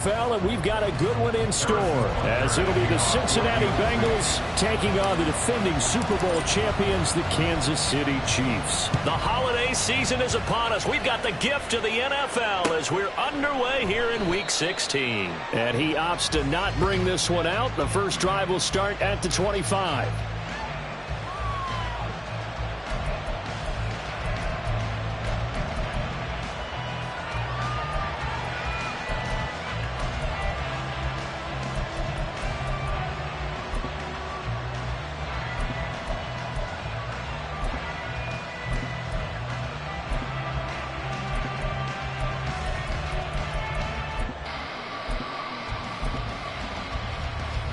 And we've got a good one in store, as it'll be the Cincinnati Bengals taking on the defending Super Bowl champions, the Kansas City Chiefs. The holiday season is upon us. We've got the gift of the NFL as we're underway here in Week 16. And he opts to not bring this one out. The first drive will start at the 25.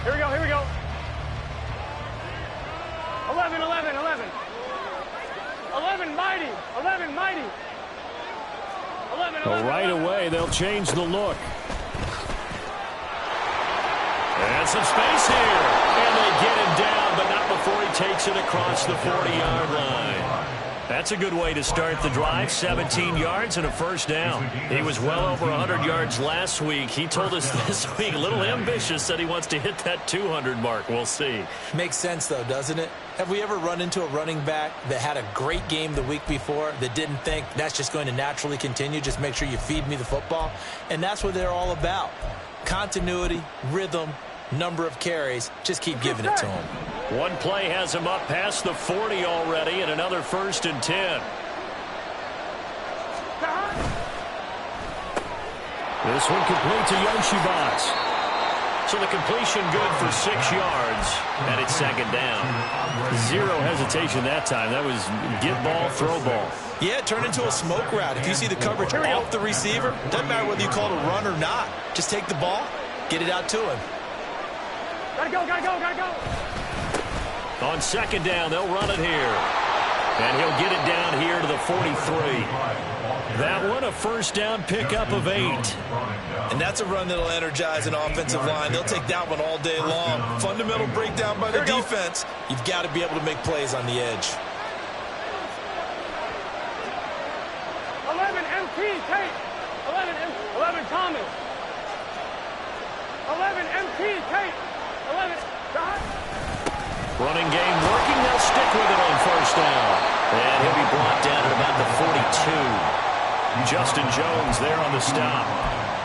Here we go. 11, 11, 11. 11 mighty. 11 mighty. 11, 11, right away, they'll change the look. And some space here. And they get him down, but not before he takes it across the 40-yard line. That's a good way to start the drive. 17 yards and a first down. He was well over 100 yards last week. He told us this week, a little ambitious, said he wants to hit that 200 mark. We'll see. Makes sense, though, doesn't it? Have we ever run into a running back that had a great game the week before that didn't think that's just going to naturally continue? Just make sure you feed me the football. And that's what they're all about. Continuity, rhythm, number of carries. Just keep giving it to him. One play has him up past the 40 already, and another 1st and 10. This one complete to Yoshibas. So the completion good for 6 yards, and it's 2nd down. Zero hesitation that time. That was get ball, throw ball. Yeah, turn into a smoke route. If you see the coverage off the receiver, doesn't matter whether you call it a run or not. Just take the ball, get it out to him. Gotta go. On 2nd down, they'll run it here. And he'll get it down here to the 43. That one, a first down pickup of 8. And that's a run that'll energize an offensive line. They'll take that one all day long. Fundamental breakdown by the defense. You've got to be able to make plays on the edge. 11 MP, Tate. 11 Thomas. 11 MP, Tate. 11 Scott. Running game working. They'll stick with it on 1st down. And he'll be brought down at about the 42. Justin Jones there on the stop.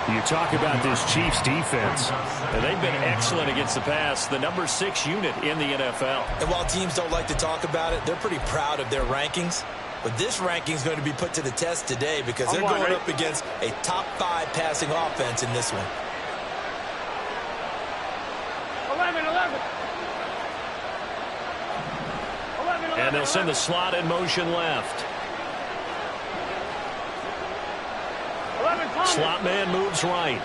You talk about this Chiefs defense. And they've been excellent against the pass. The number 6 unit in the NFL. And while teams don't like to talk about it, they're pretty proud of their rankings. But this ranking is going to be put to the test today because they're going up against a top 5 passing offense in this one. 11. And they'll send the slot in motion left. Slot man moves right.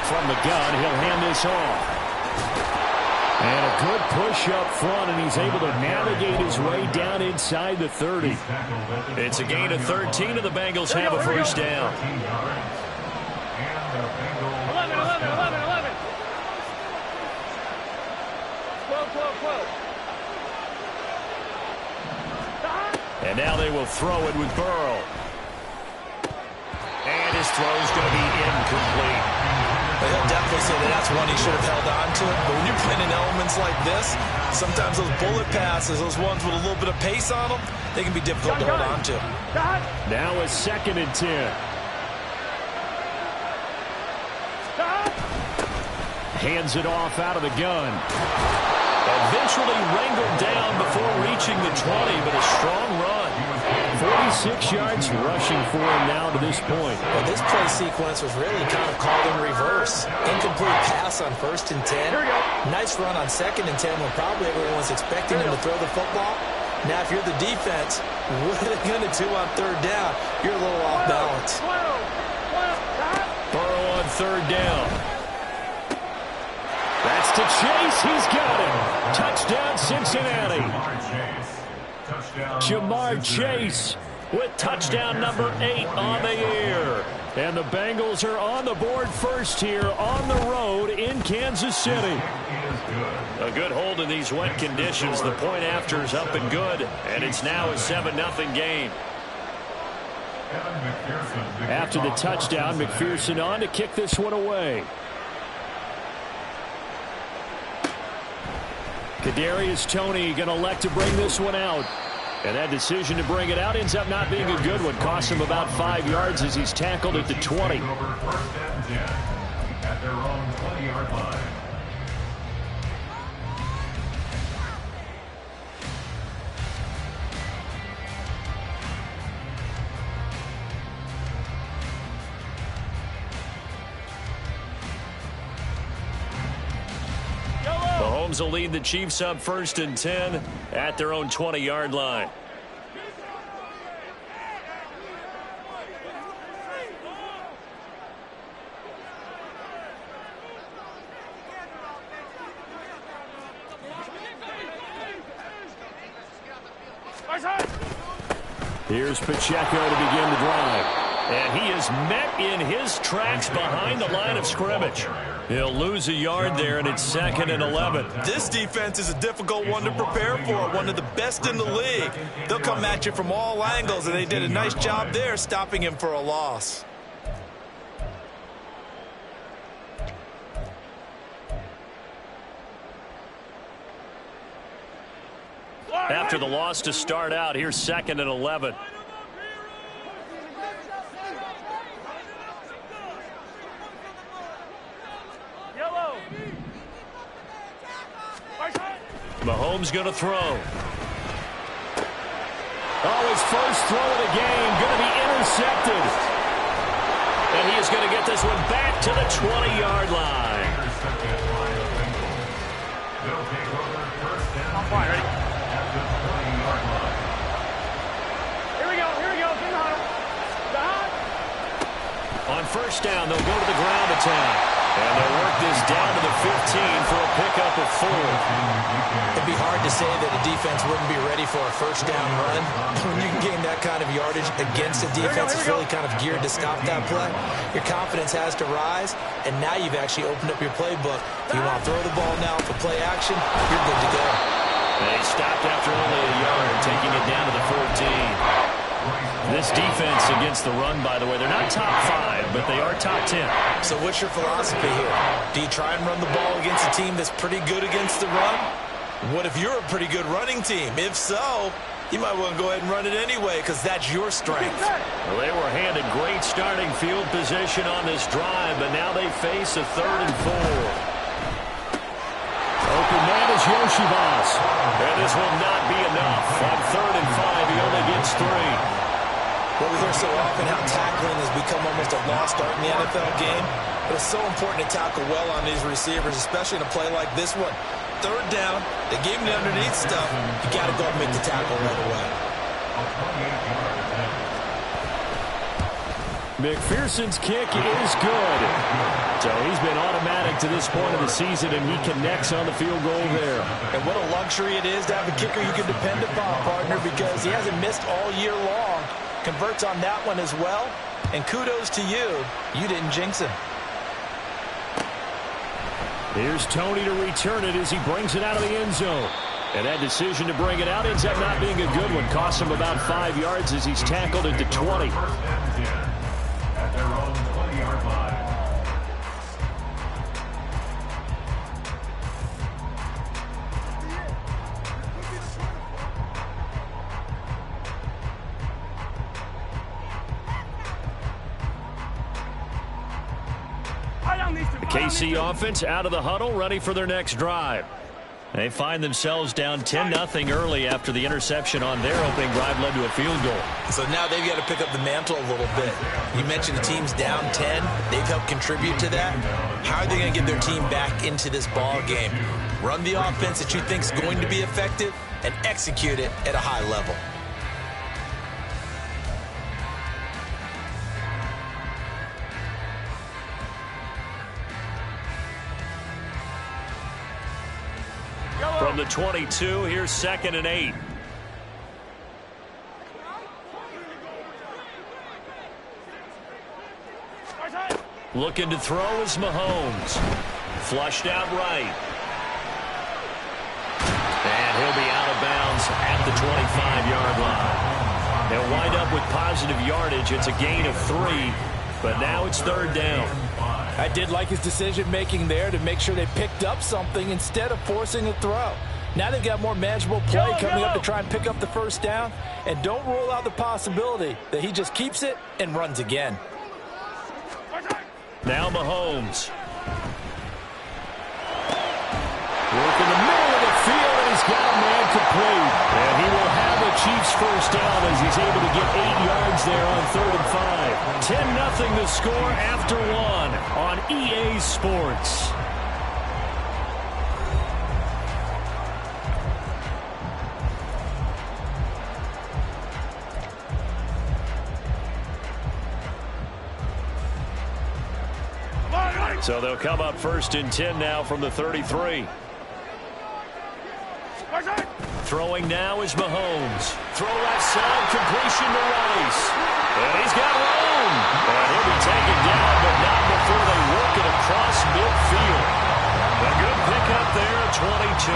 From the gun, he'll hand this off. And a good push up front, and he's able to navigate his way down inside the 30. It's a gain of 13, and the Bengals have a first down. 11. 12. And now they will throw it with Burrow. And his throw's going to be incomplete. Well, he'll definitely say that's one he should have held on to. But when you're playing in elements like this, sometimes those bullet passes, those ones with a little bit of pace on them, they can be difficult to hold on to. Now a 2nd and 10. Hands it off out of the gun. Eventually wrangled down before reaching the 20, but a strong run. 46 yards rushing for him now to this point. Well, this play sequence was really kind of called in reverse. Incomplete pass on 1st and 10. Nice run on 2nd and 10 when probably everyone was expecting him to throw the football. Now, if you're the defense, what are they going to do on 3rd down? You're a little off balance. Burrow on 3rd down. That's to Chase. He's got him. Touchdown, Cincinnati. Jamar Chase with touchdown number 8 on the year. And the Bengals are on the board first here on the road in Kansas City. A good hold in these wet conditions. The point after is up and good. And it's now a 7-0 game. After the touchdown, McPherson on to kick this one away. Kadarius Toney going to elect to bring this one out. And that decision to bring it out ends up not being a good one. Costs him about 5 yards as he's tackled at the 20. At their own 20-yard line. Mahomes will lead the Chiefs up 1st and 10 at their own 20-yard line. Here's Pacheco to begin the drive. And he is met in his tracks behind the line of scrimmage. He'll lose a yard there, and it's 2nd and 11. This defense is a difficult one to prepare for, one of the best in the league. They'll come at you from all angles, and they did a nice job there stopping him for a loss. After the loss to start out, here's 2nd and 11. Mahomes going to throw. Oh, his first throw of the game going to be intercepted. And he is going to get this one back to the 20-yard line. I'm fine, ready? Here we go, get on. On 1st down, they'll go to the ground attack. And they'll work this down to the 15 for a pickup of 4. It'd be hard to say that a defense wouldn't be ready for a 1st down run. When you can gain that kind of yardage against a defense that's really kind of geared to stop that play, your confidence has to rise, and now you've actually opened up your playbook. If you want to throw the ball now for play action, you're good to go. They stopped after only a yard, taking it down to the 14. This defense against the run, by the way, they're not top 5, but they are top 10. So what's your philosophy here? Do you try and run the ball against a team that's pretty good against the run? What if you're a pretty good running team? If so, you might want to go ahead and run it anyway because that's your strength. Well, they were handed great starting field position on this drive, but now they face a 3rd and 4. Open man is Yoshibas. And this will not be enough. On 3rd and 5, he only gets 3. Well, we hear so often how tackling has become almost a lost art in the NFL game, but it's so important to tackle well on these receivers, especially in a play like this one. 3rd down, they gave him the underneath stuff. You got to go and make the tackle right away. McPherson's kick is good. So he's been automatic to this point of the season, and he connects on the field goal there. And what a luxury it is to have a kicker you can depend upon, partner, because he hasn't missed all year long. Converts on that one as well. And kudos to you. You didn't jinx him. Here's Toney to return it as he brings it out of the end zone. And that decision to bring it out ends up not being a good one. Costs him about 5 yards as he's tackled at the 20. At their own 20-yard line. The KC offense out of the huddle, ready for their next drive. They find themselves down 10-0 early after the interception on their opening drive led to a field goal. So now they've got to pick up the mantle a little bit. You mentioned the team's down 10. They've helped contribute to that. How are they going to get their team back into this ball game? Run the offense that you think is going to be effective and execute it at a high level. From the 22, here's 2nd and 8. Looking to throw is Mahomes. Flushed out right. And he'll be out of bounds at the 25-yard line. They'll wind up with positive yardage. It's a gain of 3, but now it's 3rd down. I did like his decision-making there to make sure they picked up something instead of forcing a throw. Now they've got more manageable play coming up to try and pick up the 1st down. And don't rule out the possibility that he just keeps it and runs again. Now Mahomes. Work in the middle of the field, and he's got a man complete. And he will have the Chiefs' 1st down as he's able to get 8 yards there on 3rd and 5. 10-0 the score after 1 on EA Sports. So they'll come up 1st and 10 now from the 33. Throwing now is Mahomes. Throw left side, completion to Rice. And he's got room. And he'll be taken down, but not before they work it across midfield. A good pickup there at 22.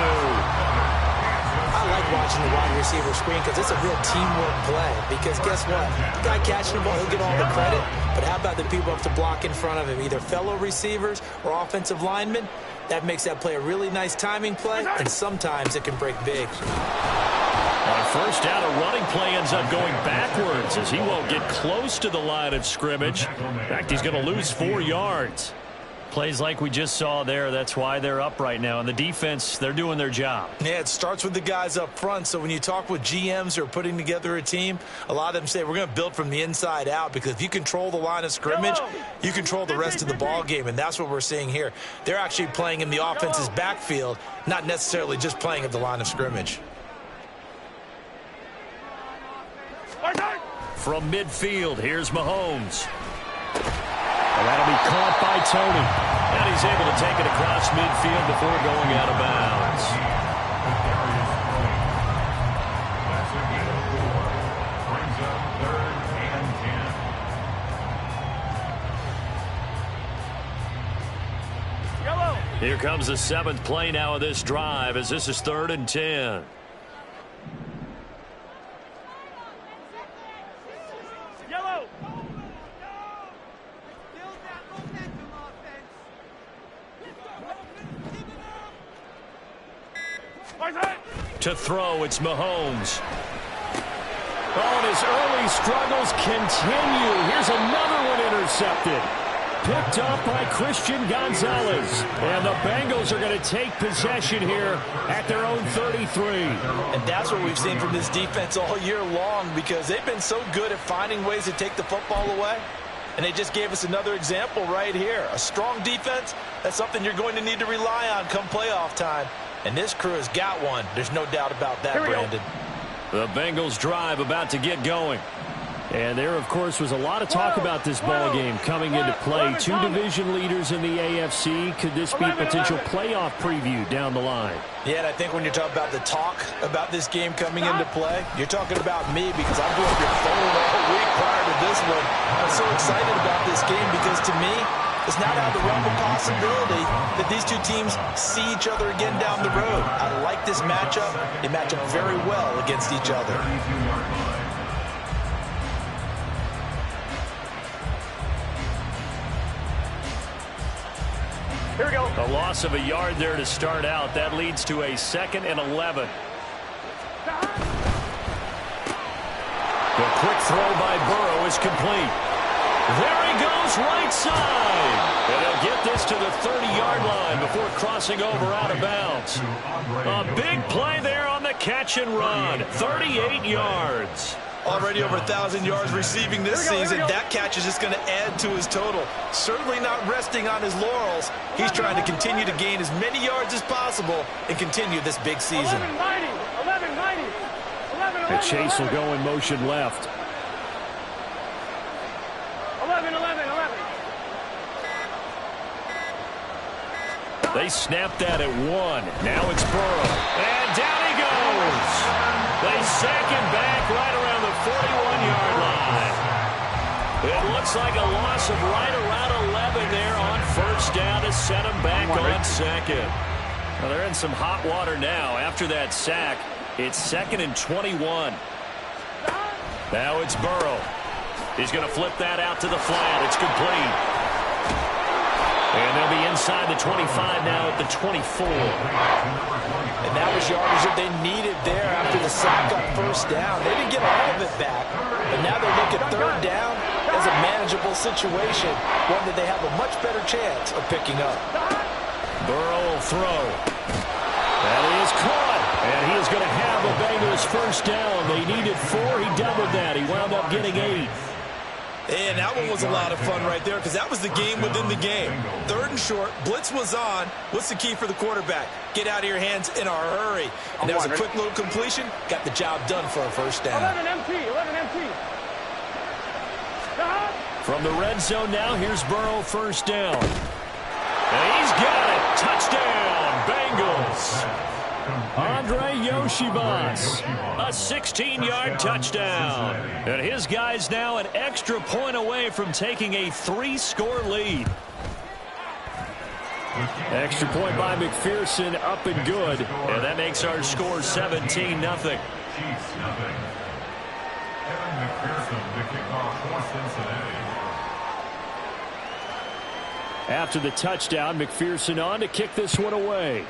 I like watching the wide receiver screen because it's a real teamwork play. Because guess what? The guy catching the ball, he'll get all the credit. But how about the people up to block in front of him, either fellow receivers or offensive linemen? That makes that play a really nice timing play, and sometimes it can break big. On 1st down, a running play ends up going backwards as he won't get close to the line of scrimmage. In fact, he's going to lose 4 yards. Plays like we just saw there, that's why they're up right now. And the defense, they're doing their job. Yeah, it starts with the guys up front. So when you talk with GMs who are putting together a team, a lot of them say we're going to build from the inside out, because if you control the line of scrimmage, you control the rest of the ball game, and that's what we're seeing here. They're actually playing in the offense's backfield, not necessarily just playing at the line of scrimmage. From midfield, here's Mahomes. And that'll be caught by Tony. And he's able to take it across midfield before going out of bounds. Here comes the 7th play now of this drive, as this is 3rd and 10. To throw, it's Mahomes. Oh, and his early struggles continue. Here's another one intercepted. Picked up by Christian Gonzalez. And the Bengals are going to take possession here at their own 33. And that's what we've seen from this defense all year long, because they've been so good at finding ways to take the football away. And they just gave us another example right here. A strong defense, that's something you're going to need to rely on come playoff time. And this crew has got one. There's no doubt about that, Brandon. The Bengals drive about to get going. And there, of course, was a lot of talk about this ball game coming into play. 2 division leaders in the AFC. Could this be a potential playoff preview down the line? Yeah, and I think when you're talking about the talk about this game coming into play, you're talking about me, because I'm doing your phone all week prior to this one. I'm so excited about this game because, to me, it's not out of the realm of possibility that these two teams see each other again down the road. I like this matchup. They match up very well against each other. Here we go. A loss of a yard there to start out. That leads to a 2nd and 11. The quick throw by Burrow is complete. There he goes, right side. And he'll get this to the 30-yard line before crossing over out of bounds. A big play there on the catch and run. 38 yards. Already over 1,000 yards receiving this season. That catch is just going to add to his total. Certainly not resting on his laurels. He's trying to continue to gain as many yards as possible and continue this big season. 11-90. And Chase will go in motion left. 11. They snapped that at 1. Now it's Burrow. And down he goes. They sack him back right around the 41-yard line. It looks like a loss of right around 11 there on 1st down to set him back on 2nd. Well, they're in some hot water now. After that sack, it's 2nd and 21. Now it's Burrow. He's going to flip that out to the flat. It's complete. And they'll be inside the 25 now at the 24. And that was yardage that they needed there after the sack on first down. They didn't get all of it back, but now they look at third down as a manageable situation, one that they have a much better chance of picking up. Burrow will throw. That is caught. And he is going to have the Bengals first down. They needed 4. He doubled that. He wound up getting 8. And that one was a lot of fun right there because that was the game within the game. Third and short, blitz was on. What's the key for the quarterback? Get out of your hands in a hurry. And that was a quick little completion. Got the job done for a first down. 11 MT. From the red zone now, here's Burrow first down. And he's got it. Touchdown, Bengals. Andre Yoshibas, a 16-yard touchdown. And his guy's now an extra point away from taking a 3-score lead. Extra point by McPherson, up and good. And that makes our score 17-0. Chiefs, nothing. Evan McPherson, the kickoff for Cincinnati. After the touchdown, McPherson on to kick this one away.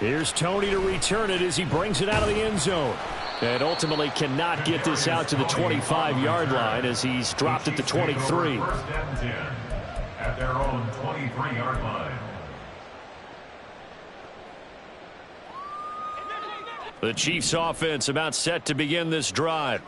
Here's Tony to return it as he brings it out of the end zone. And ultimately cannot get this out to the 25-yard line as he's dropped at the 23. First and 10 at their own 23-yard line. The Chiefs offense about set to begin this drive.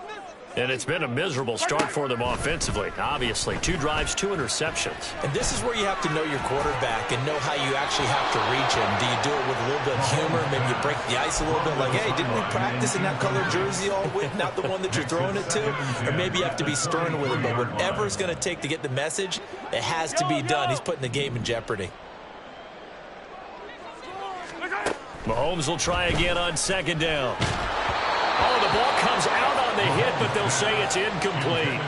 And it's been a miserable start for them offensively. Obviously, 2 drives, 2 interceptions. And this is where you have to know your quarterback and know how you actually have to reach him. Do you do it with a little bit of humor? Maybe you break the ice a little bit like, hey, didn't we practice in that colored jersey all week? Not the one that you're throwing it to? Or maybe you have to be stern with it. But whatever it's going to take to get the message, it has to be done. He's putting the game in jeopardy. Mahomes will try again on second down. Oh, the ball comes out on the hit, but they'll say it's incomplete.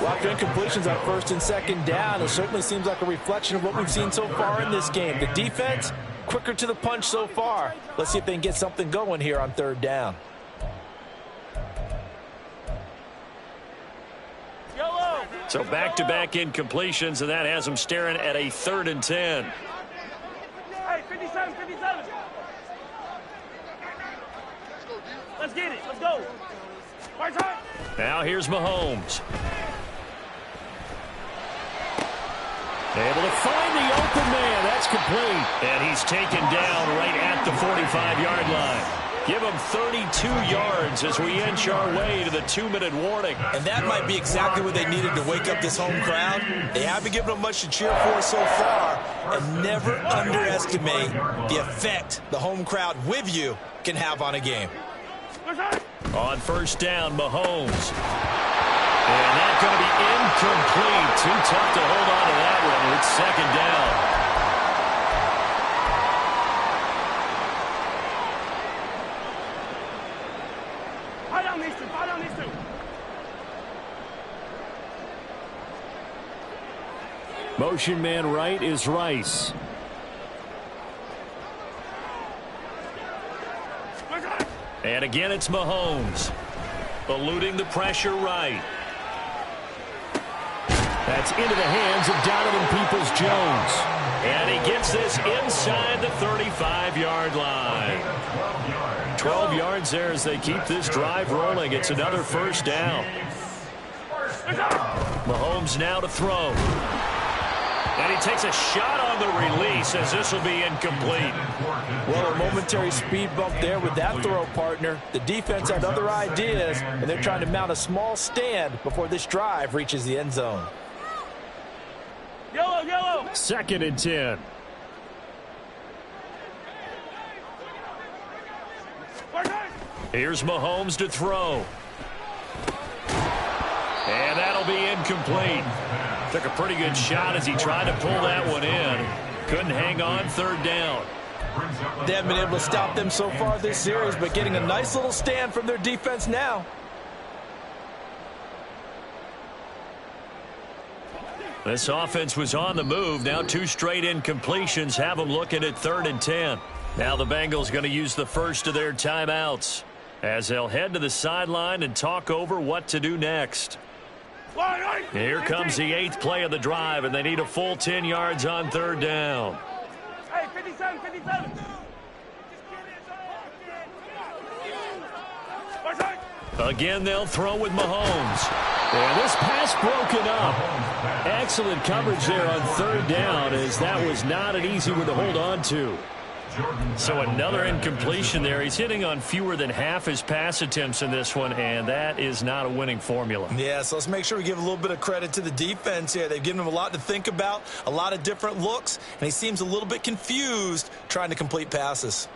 Well, after incompletions on first and second down, it certainly seems like a reflection of what we've seen so far in this game. The defense, quicker to the punch so far. Let's see if they can get something going here on third down. So back-to-back incompletions, and that has them staring at a 3rd and 10. Hey, 57. Let's get it. Let's go. Now here's Mahomes. Able to find the open man. That's complete. And he's taken down right at the 45-yard line. Give him 32 yards as we inch our way to the 2-minute warning. And that might be exactly what they needed to wake up this home crowd. They haven't given them much to cheer for so far. And never underestimate the effect the home crowd with you can have on a game. On first down, Mahomes. And that's going to be incomplete. Too tough to hold on to that one. It's second down. Fight on these two. Motion man right is Rice. And again, it's Mahomes. Eluding the pressure right. That's into the hands of Donovan Peoples-Jones. And he gets this inside the 35-yard line. 12 yards there as they keep this drive rolling. It's another first down. Mahomes now to throw. And he takes a shot on the release as this will be incomplete. Well, a momentary speed bump there with that throw, partner. The defense had other ideas, and they're trying to mount a small stand before this drive reaches the end zone. Yellow. 2nd and 10. Here's Mahomes to throw. And that'll be incomplete. Took a pretty good shot as he tried to pull that one in. Couldn't hang on third down. They haven't been able to stop them so far this series, but getting a nice little stand from their defense now. This offense was on the move. Now 2 straight incompletions have them looking at 3rd and 10. Now the Bengals going to use the first of their timeouts as they'll head to the sideline and talk over what to do next. Here comes the 8th play of the drive, and they need a full 10 yards on 3rd down. Hey, 57, 57. Again, they'll throw with Mahomes. And this pass broken up. Excellent coverage there on 3rd down, as that was not an easy one to hold on to. So another incompletion there. He's hitting on fewer than half his pass attempts in this one, and that is not a winning formula. Yeah, so let's make sure we give a little bit of credit to the defense here. They've given him a lot to think about, a lot of different looks, and he seems a little bit confused trying to complete passes.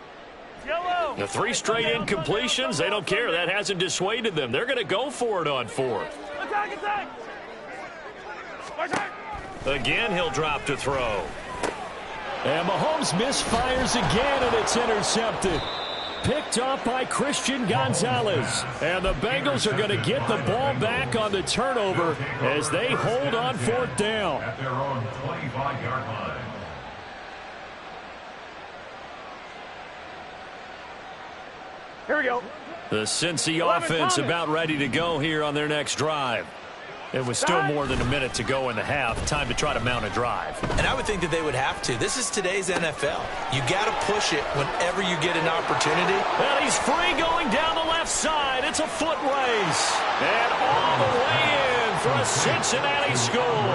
The 3 straight incompletions, they don't care. That hasn't dissuaded them. They're going to go for it on 4th. Again, he'll drop to throw. And Mahomes misfires again, and it's intercepted. Picked off by Christian Gonzalez. And the Bengals are going to get the ball back on the turnover as they hold on 4th down. At their own 25-yard line. Here we go. The Cincy offense about ready to go here on their next drive. It was still more than a minute to go in the half. Time to try to mount a drive. And I would think that they would have to. This is today's NFL. You got to push it whenever you get an opportunity. And he's free going down the left side. It's a foot race. And all the way in for a Cincinnati score.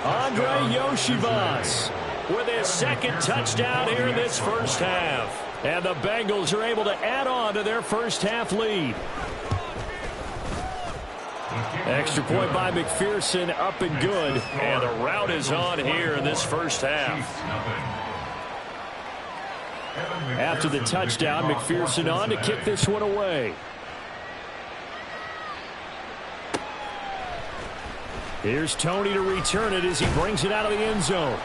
Andre Yoshivas With his 2nd touchdown here in this first half. And the Bengals are able to add on to their first half lead. Extra point by McPherson, up and good. And the route is on here in this first half. After the touchdown, McPherson on to kick this one away. Here's Tony to return it as he brings it out of the end zone.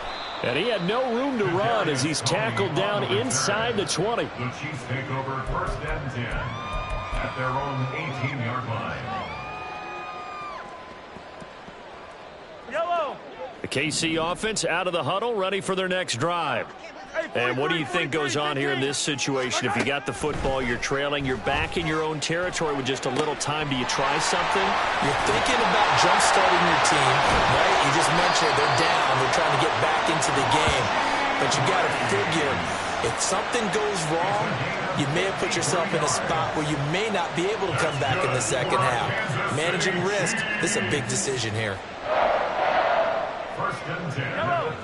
And he had no room to run as he's tackled down inside the 20. The Chiefs take over 1st and 10 at their own 18-yard line. Yellow. The KC offense out of the huddle, ready for their next drive. And what do you think goes on here in this situation? If you got the football, you're trailing, you're back in your own territory with just a little time. Do you try something? You're thinking about jump-starting your team, right? You just mentioned they're down. They're trying to get back into the game. But you got to figure, if something goes wrong, you may have put yourself in a spot where you may not be able to come back in the second half. Managing risk, this is a big decision here.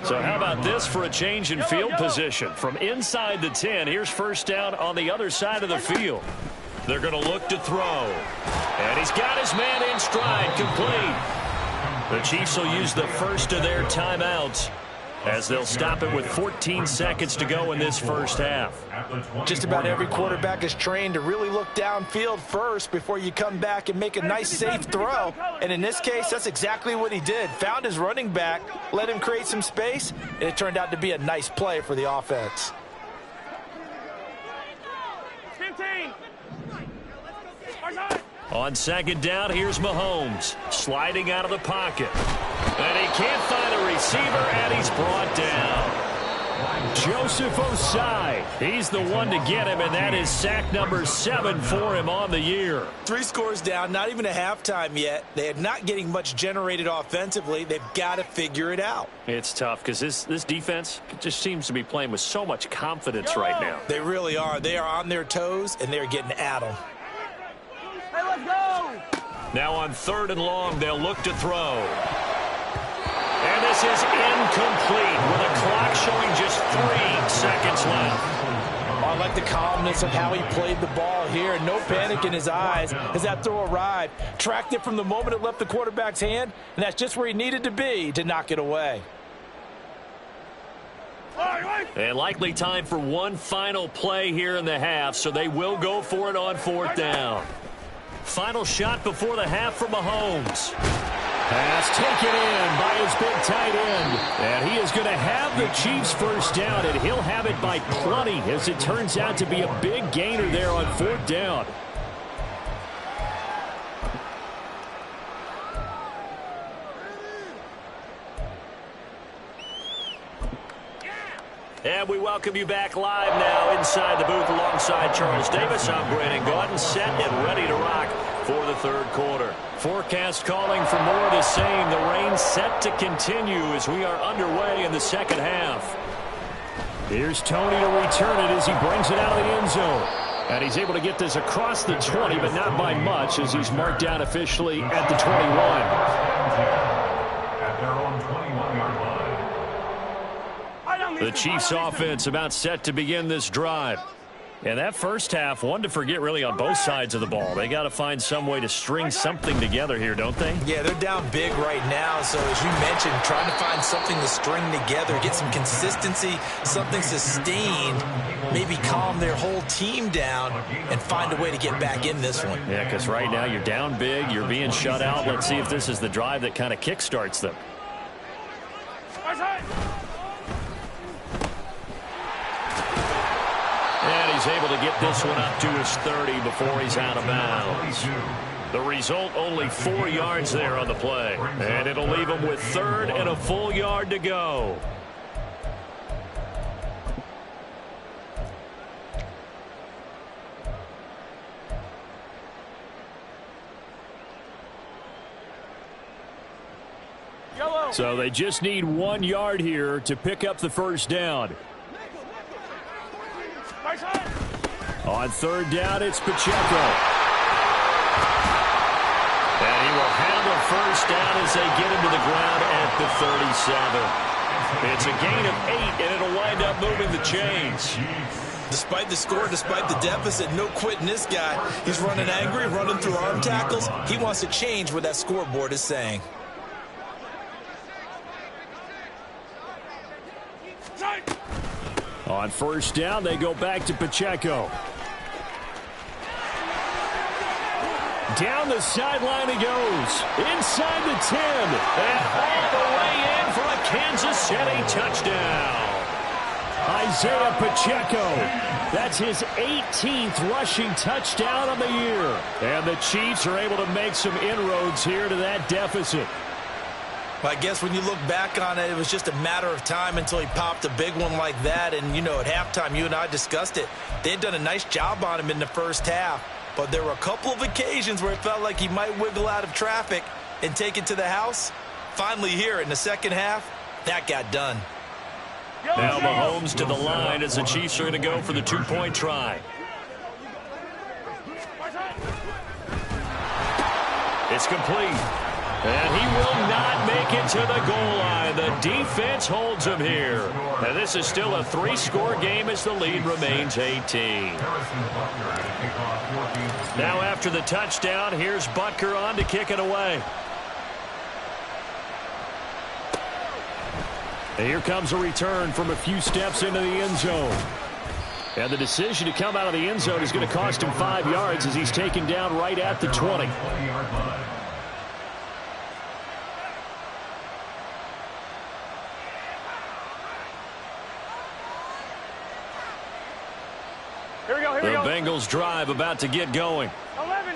So how about this for a change in field position? From inside the 10, here's 1st down on the other side of the field. They're going to look to throw. And he's got his man in stride, complete. The Chiefs will use the first of their timeouts as they'll stop it with 14 seconds to go in this first half. Just about every quarterback is trained to really look downfield first before you come back and make a nice, safe throw. And in this case, that's exactly what he did. Found his running back, let him create some space, and it turned out to be a nice play for the offense. 15. On 2nd down, here's Mahomes sliding out of the pocket. And he can't find a receiver, and he's brought down. Joseph Osai. He's the one to get him, and that is sack number 7 for him on the year. 3 scores down, not even a halftime yet. They are not getting much generated offensively. They've got to figure it out. It's tough because this defense just seems to be playing with so much confidence right now. They really are. They are on their toes, and they're getting at them. Hey, let's go. Now on 3rd and long, they'll look to throw. And this is incomplete with a clock showing just 3 seconds left. I like the calmness of how he played the ball here. No panic in his eyes as that throw arrived. Tracked it from the moment it left the quarterback's hand, and that's just where he needed to be to knock it away. And likely time for one final play here in the half, so they will go for it on 4th down. Final shot before the half for Mahomes. Pass taken in by his big tight end. And he is going to have the Chiefs first down, and he'll have it by plenty as it turns out to be a big gainer there on 4th down. And we welcome you back live now inside the booth alongside Charles Davis. I'm Brandon Gaudin, set and ready to rock for the third quarter. Forecast calling for more of the same. The rain set to continue as we are underway in the second half. Here's Tony to return it as he brings it out of the end zone. And he's able to get this across the 20, but not by much as he's marked down officially at the 21. At their own 21-yard line. The Chiefs offense about set to begin this drive. And that first half, one to forget really on both sides of the ball. They got to find some way to string something together here, don't they? Yeah, they're down big right now. So as you mentioned, trying to find something to string together, get some consistency, something sustained, maybe calm their whole team down and find a way to get back in this one. Yeah, because right now you're down big, you're being shut out. Let's see if this is the drive that kind of kickstarts them. And he's able to get this one up to his 30 before he's out of bounds. The result, only 4 yards there on the play. And it'll leave him with third and a full yard to go. So they just need 1 yard here to pick up the first down. On third down, it's Pacheco. And he will handle first down as they get him to the ground at the 37. It's a gain of 8, and it'll wind up moving the chains. Despite the score, despite the deficit, no quitting this guy. He's running angry, running through arm tackles. He wants to change what that scoreboard is saying. On first down, they go back to Pacheco. Down the sideline he goes. Inside the 10. And all the way in for a Kansas City touchdown. Isaiah Pacheco. That's his 18th rushing touchdown of the year. And the Chiefs are able to make some inroads here to that deficit. I guess when you look back on it, it was just a matter of time until he popped a big one like that. And, you know, at halftime, you and I discussed it. They had done a nice job on him in the first half. But there were a couple of occasions where it felt like he might wiggle out of traffic and take it to the house. Finally here in the second half, that got done. Now Mahomes to the line as the Chiefs are going to go for the two-point try. It's complete. And he will not make it to the goal line. The defense holds him here. And this is still a 3-score game as the lead remains 18. Now after the touchdown, here's Butker on to kick it away. And here comes a return from a few steps into the end zone. And the decision to come out of the end zone is going to cost him 5 yards as he's taken down right at the 20. The Bengals drive about to get going.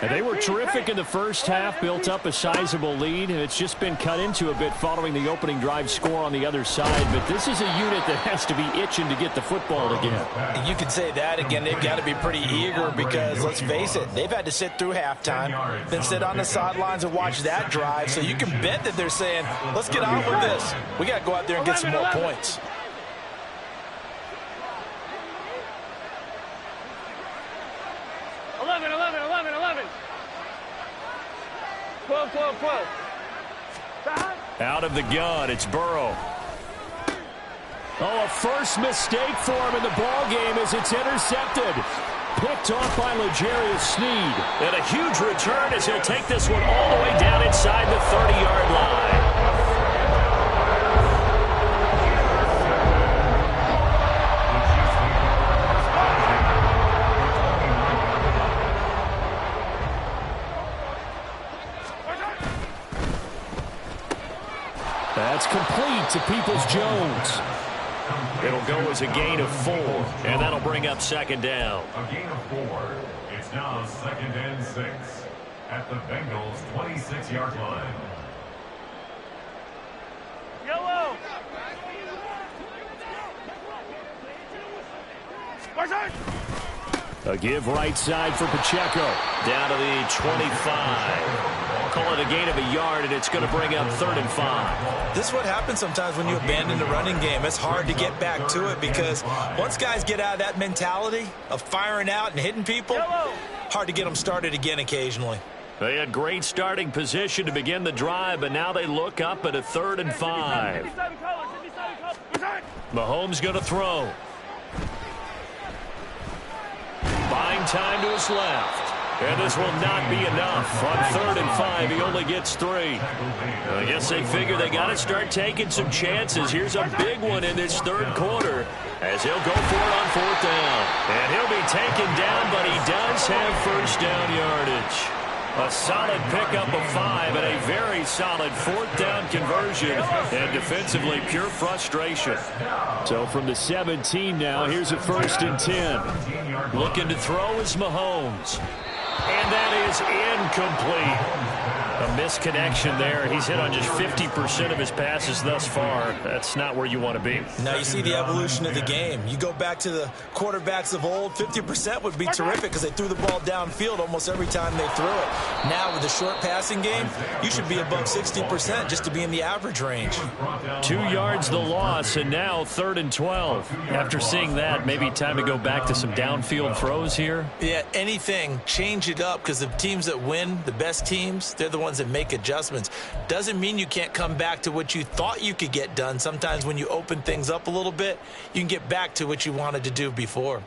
And they were terrific in the first half, built up a sizable lead, and it's just been cut into a bit following the opening drive score on the other side. But this is a unit that has to be itching to get the football again. You could say that again. They've got to be pretty eager because, let's face it, they've had to sit through halftime, then sit on the sidelines and watch that drive. So you can bet that they're saying, let's get on with this. We got to go out there and get some more points. 12. Out of the gun, it's Burrow. Oh, a first mistake for him in the ball game as it's intercepted. Picked off by L'Jarius Sneed. And a huge return as he'll take this one all the way down inside the 30-yard line. That's complete to Peoples-Jones. It'll go as a gain of 4, and that'll bring up second down. A gain of 4. It's now 2nd and 6 at the Bengals' 26-yard line. Yellow. A give right side for Pacheco. Down to the 25. Call it a gain of a yard, and it's going to bring up 3rd and 5. This is what happens sometimes when you abandon the running game. It's hard to get back to it because once guys get out of that mentality of firing out and hitting people, hard to get them started again occasionally. They had great starting position to begin the drive, but now they look up at a 3rd and 5. Mahomes going to throw. Buying time to his left. And this will not be enough. On 3rd and 5, he only gets 3. I guess they figure they got to start taking some chances. Here's a big one in this 3rd quarter as he'll go for it on 4th down. And he'll be taken down, but he does have 1st down yardage. A solid pickup of 5 and a very solid 4th down conversion. And defensively, pure frustration. So from the 17 now, here's a 1st and 10. Looking to throw is Mahomes. And that is incomplete. A misconnection there. He's hit on just 50% of his passes thus far. That's not where you want to be. Now you see the evolution of the game. You go back to the quarterbacks of old, 50% would be terrific because they threw the ball downfield almost every time they threw it. Now with the short passing game, you should be above 60% just to be in the average range. 2 yards the loss, and now 3rd and 12. After seeing that, maybe time to go back to some downfield throws here. Yeah, anything, change it up because the teams that win, the best teams, they're the ones that make adjustments. Doesn't mean you can't come back to what you thought you could get done. Sometimes when you open things up a little bit, you can get back to what you wanted to do before.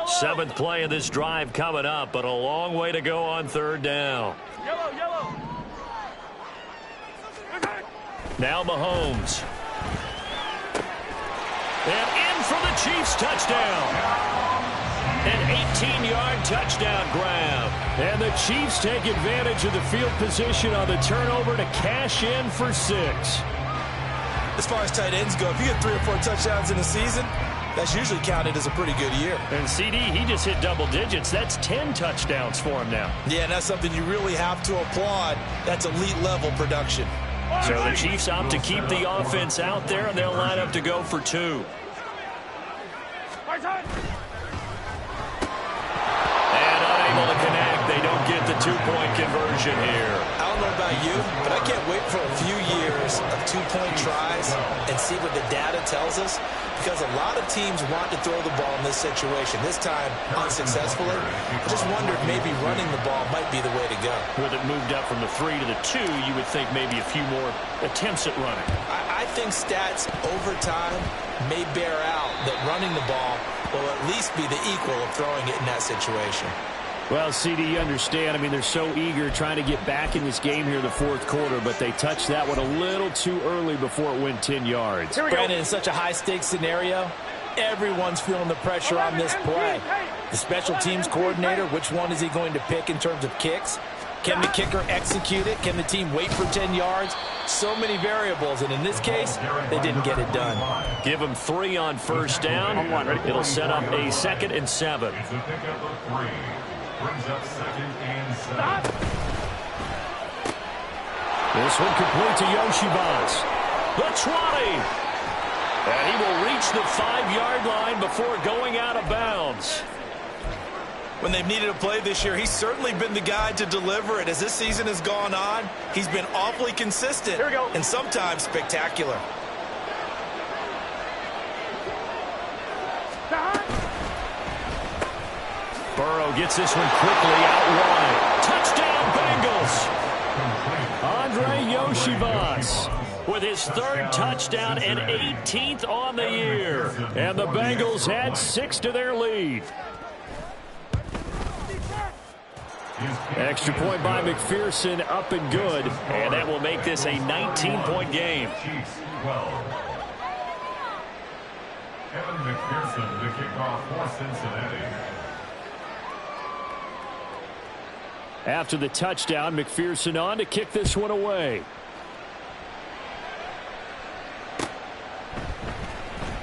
Seventh play of this drive coming up, but a long way to go on 3rd down. Now Mahomes. And in for the Chiefs touchdown. An 18-yard touchdown grab. And the Chiefs take advantage of the field position on the turnover to cash in for 6. As far as tight ends go, if you get 3 or 4 touchdowns in a season, that's usually counted as a pretty good year. And CD, he just hit double digits. That's 10 touchdowns for him now. Yeah, and that's something you really have to applaud. That's elite-level production. So the Chiefs opt to keep the offense out there, and they'll line up to go for 2. And unable to connect. They don't get the 2-point conversion here. I don't know about you, but I can't wait for a few years of 2-point tries and see what the data tells us, because a lot of teams want to throw the ball in this situation. This time, unsuccessfully. I just wonder if maybe running the ball might be the way to go. With it moved up from the 3 to the 2, you would think maybe a few more attempts at running. I think stats over time may bear out that running the ball will at least be the equal of throwing it in that situation. Well, CD, you understand. I mean, they're so eager trying to get back in this game here in the 4th quarter, but they touched that one a little too early before it went 10 yards. Brandon, in such a high-stakes scenario, everyone's feeling the pressure on this play. The special teams coordinator, which one is he going to pick in terms of kicks? Can the kicker execute it? Can the team wait for 10 yards? So many variables, and in this case, they didn't get it done. Give them 3 on 1st down. It'll set up a 2nd and 7. It's a pickup of 3. Brings up 2nd and 7. This one complete to Yoshibas. The 20. And he will reach the 5-yard line before going out of bounds. When they've needed a play this year, he's certainly been the guy to deliver it. As this season has gone on, he's been awfully consistent and sometimes spectacular. Burrow gets this one quickly out wide. Touchdown, Bengals. Andre Yoshibas with his 3rd touchdown and 18th on the year. And the Bengals add 6 to their lead. Extra point by McPherson, up and good. And that will make this a 19-point game. Chiefs 12. Kevin McPherson, the kickoff for Cincinnati. After the touchdown, McPherson on to kick this one away.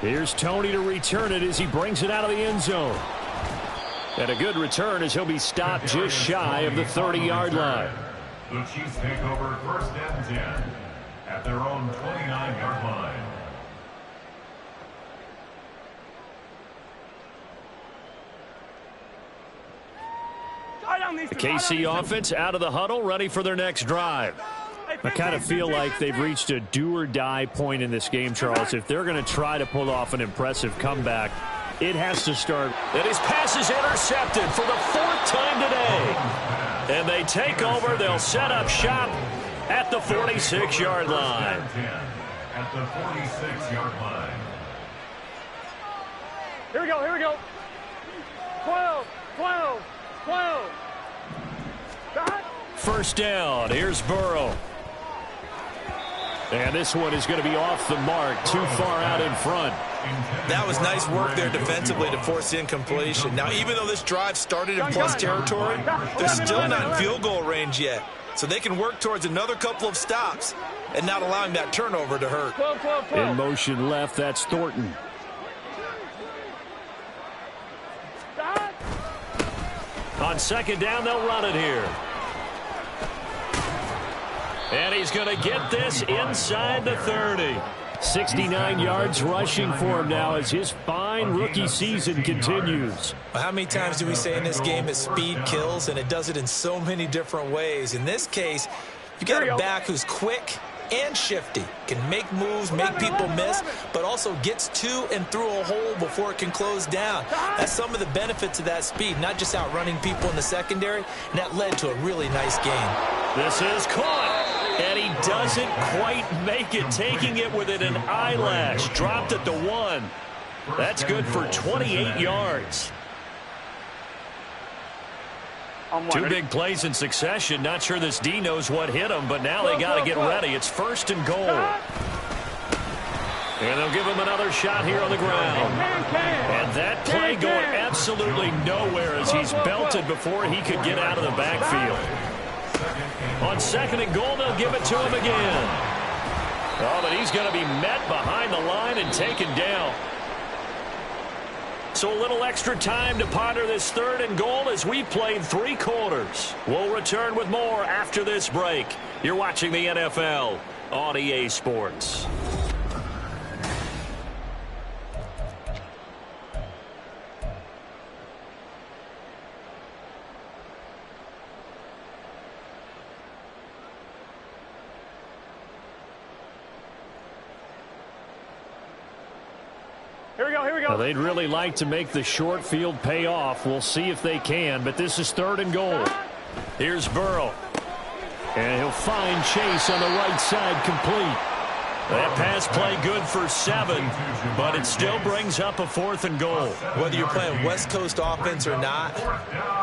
Here's Tony to return it as he brings it out of the end zone. And a good return as he'll be stopped just shy of the 30-yard line. The Chiefs take over 1st and 10 at their own 29-yard line. The KC offense out of the huddle, ready for their next drive. I kind of feel like they've reached a do-or-die point in this game, Charles. If they're going to try to pull off an impressive comeback, it has to start. And his pass is intercepted for the 4th time today. And they take over. They'll set up shop at the 46-yard line. At the 46-yard line. Here we go, here we go. 12, 12, 12. First down. Here's Burrow. And this one is going to be off the mark, too far out in front. That was nice work there defensively to force the incompletion. Now, even though this drive started in plus territory, they're still not in field goal range yet. So they can work towards another couple of stops and not allowing that turnover to hurt. 12, 12, 12. In motion left, that's Thornton. On second down, they'll run it here. And he's going to get this inside the 30. 69 yards rushing for him now as his fine rookie season continues. Well, how many times do we say in this game that speed kills, and it does it in so many different ways? In this case, you got a back who's quick and shifty, can make moves, make people miss, but also gets to and through a hole before it can close down. That's some of the benefits of that speed, not just outrunning people in the secondary, and that led to a really nice game. This is caught. And he doesn't quite make it, taking it within an eyelash. Dropped at the 1. That's good for 28 yards. 2 big plays in succession. Not sure this D knows what hit him, but now they got to get ready. It's 1st and goal. And they'll give him another shot here on the ground. And that play going absolutely nowhere as he's belted before he could get out of the backfield. On 2nd and goal, they'll give it to him again. Oh, but he's going to be met behind the line and taken down. So a little extra time to ponder this 3rd and goal as we played 3 quarters. We'll return with more after this break. You're watching the NFL on EA Sports. Here we go, here we go. Now, they'd really like to make the short field pay off. We'll see if they can, but this is 3rd and goal. Here's Burrow. And he'll find Chase on the right side, complete. That pass play good for 7, but it still brings up a 4th and goal. Whether you're playing West Coast offense or not,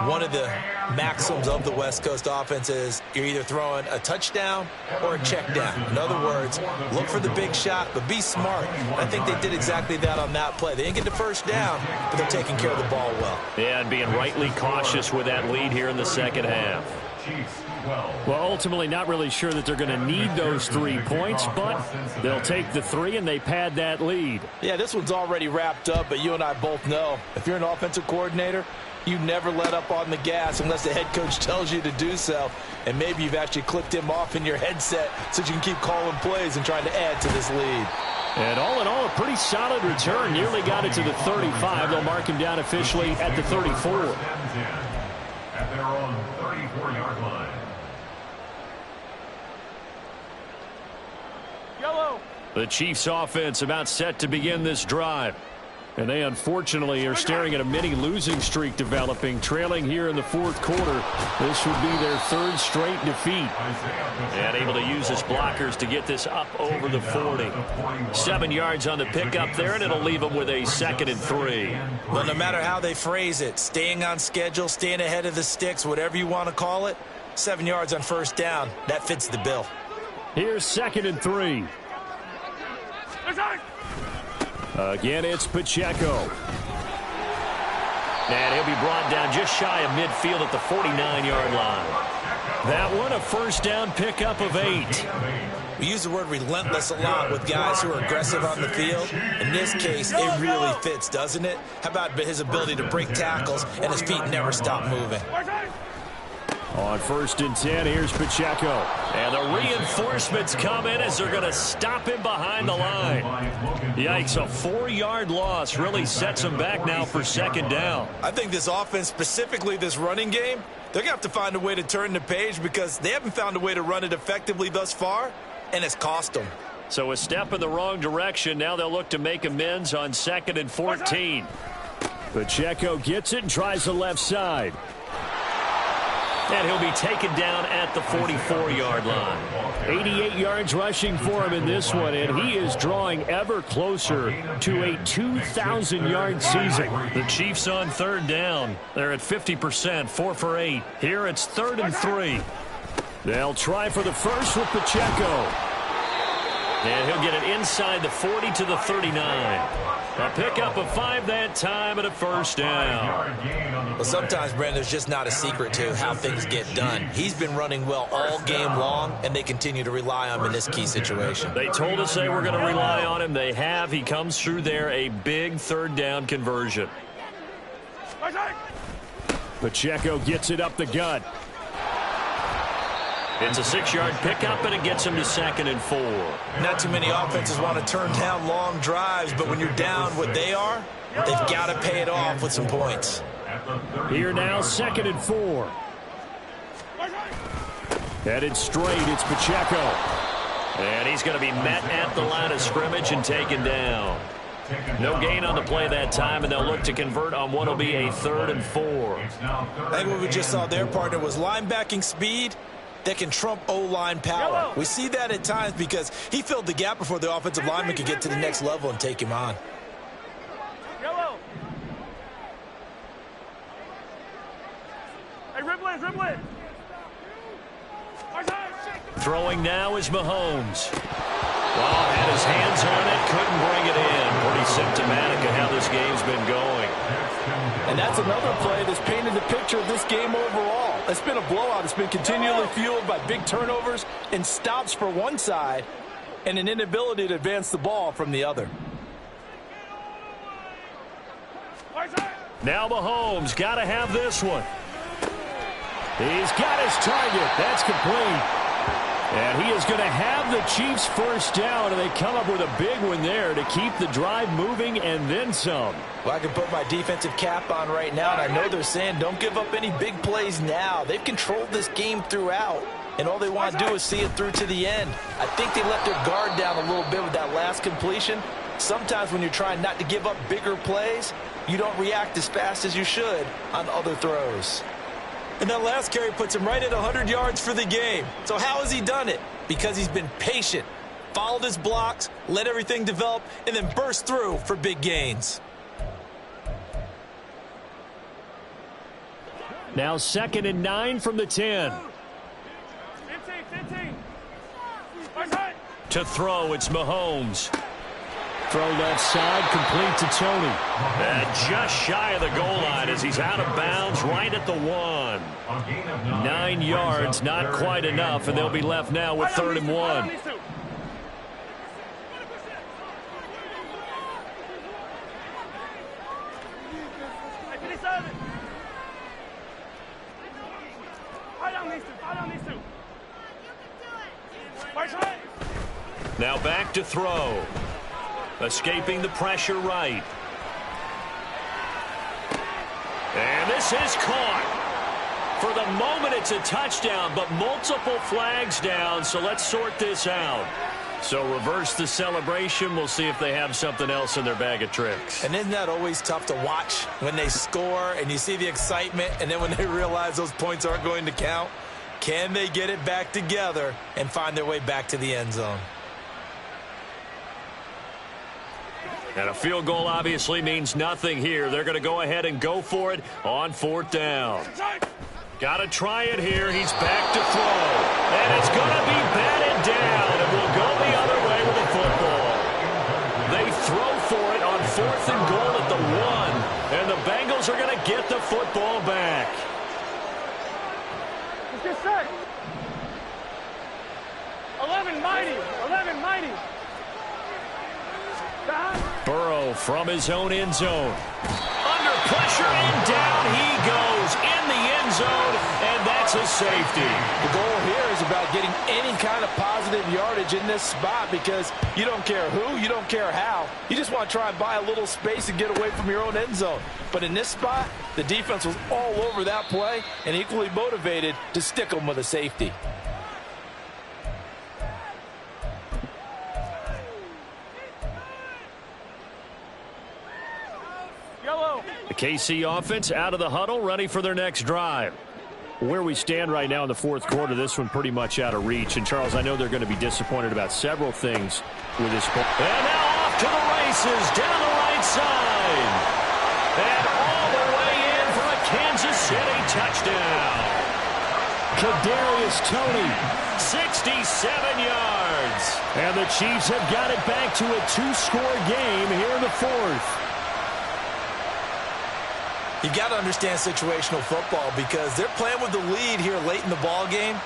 one of the maxims of the West Coast offense is you're either throwing a touchdown or a check down. In other words, look for the big shot, but be smart. I think they did exactly that on that play. They didn't get the first down, but they're taking care of the ball well. Yeah, and being rightly cautious with that lead here in the second half. Well, ultimately not really sure that they're going to need those 3 points, but they'll take the 3 and they pad that lead. Yeah, this one's already wrapped up, but you and I both know if you're an offensive coordinator, you never let up on the gas unless the head coach tells you to do so. And maybe you've actually clicked him off in your headset so you can keep calling plays and trying to add to this lead. And all in all, a pretty solid return. Nearly got it to the 35. They'll mark him down officially at the 34. At their own 34-yard line. Yellow. The Chiefs offense about set to begin this drive. And they unfortunately are staring at a mini losing streak developing, trailing here in the 4th quarter. This would be their 3rd straight defeat. And able to use his blockers to get this up over the 40. 7 yards on the pickup there, and it'll leave them with a 2nd and 3. Well, no matter how they phrase it, staying on schedule, staying ahead of the sticks, whatever you want to call it, 7 yards on 1st down, that fits the bill. Here's 2nd and 3. Again, it's Pacheco. And he'll be brought down just shy of midfield at the 49-yard line. That one, a 1st down pickup of 8. We use the word relentless a lot with guys who are aggressive on the field. In this case, it really fits, doesn't it? How about his ability to break tackles and his feet never stop moving? On 1st and 10, here's Pacheco. And the reinforcements come in as they're going to stop him behind the line. Yikes, a 4-yard loss really sets him back now for 2nd down. I think this offense, specifically this running game, they're going to have to find a way to turn the page because they haven't found a way to run it effectively thus far, and it's cost them. So a step in the wrong direction. Now they'll look to make amends on 2nd and 14. Pacheco gets it and tries the left side. And he'll be taken down at the 44-yard line. 88 yards rushing for him in this one, and he is drawing ever closer to a 2,000-yard season. The Chiefs on 3rd down. They're at 50%, 4 for 8. Here it's 3rd and 3. They'll try for the first with Pacheco. And he'll get it inside the 40 to the 39. A pickup of 5 that time and a 1st down. Well, sometimes, Brandon, there's just not a secret to how things get done. He's been running well all game long, and they continue to rely on him in this key situation. They told us they were going to rely on him. They have. He comes through there, a big 3rd down conversion. Pacheco gets it up the gut. It's a 6-yard pickup, and it gets him to 2nd and 4. Not too many offenses want to turn down long drives, but when you're down what they are, they've got to pay it off with some points. Here now, 2nd and 4. Headed straight, it's Pacheco. And he's going to be met at the line of scrimmage and taken down. No gain on the play that time, and they'll look to convert on what will be a 3rd and 4. I think what we just saw their partner was linebacking speed that can trump O-line power. We see that at times because he filled the gap before the offensive lineman could get to the next level and take him on. Yellow. Hey, ribble it. Throwing now is Mahomes. Well, had his hands on it, couldn't bring it in. Pretty symptomatic of how this game's been going. And that's another play that's painted the picture of this game overall. It's been a blowout. It's been continually fueled by big turnovers and stops for one side and an inability to advance the ball from the other. Now Mahomes got to have this one. He's got his target. That's complete. And he is going to have the Chiefs 1st down, and they come up with a big one there to keep the drive moving and then some. Well, I can put my defensive cap on right now, and I know they're saying don't give up any big plays now. They've controlled this game throughout, and all they want to do is see it through to the end. I think they let their guard down a little bit with that last completion. Sometimes when you're trying not to give up bigger plays, you don't react as fast as you should on other throws. And that last carry puts him right at 100 yards for the game. So how has he done it? Because he's been patient, followed his blocks, let everything develop, and then burst through for big gains. Now 2nd and 9 from the 10. 15. To throw, it's Mahomes. Throw left side, complete to Tony. And just shy of the goal line as he's out of bounds right at the 1. 9 yards, not quite enough, and they'll be left now with 3rd and 1. Now back to throw. Escaping the pressure right. And this is caught. For the moment, it's a touchdown, but multiple flags down, so let's sort this out. So reverse the celebration. We'll see if they have something else in their bag of tricks. And isn't that always tough to watch when they score and you see the excitement, and then when they realize those points aren't going to count? Can they get it back together and find their way back to the end zone? And a field goal obviously means nothing here. They're going to go ahead and go for it on 4th down. Got to try it here. He's back to throw. And it's going to be batted down. And will go the other way with the football. They throw for it on 4th and goal at the 1. And the Bengals are going to get the football back. Let's get set. 11 mighty. Burrow from his own end zone. Under pressure and down he goes in the end zone, and that's It's a safety. The goal here is about getting any kind of positive yardage in this spot because you don't care who, you don't care how. You just want to try and buy a little space and get away from your own end zone. But in this spot, the defense was all over that play and equally motivated to stick them with a safety. The KC offense out of the huddle, ready for their next drive. Where we stand right now in the fourth quarter, this one pretty much out of reach. And, Charles, I know they're going to be disappointed about several things with this ball. And now off to the races down the right side. And all the way in for a Kansas City touchdown. Kadarius Toney, 67 yards. And the Chiefs have got it back to a two-score game here in the fourth. You've got to understand situational football because they're playing with the lead here late in the ball game.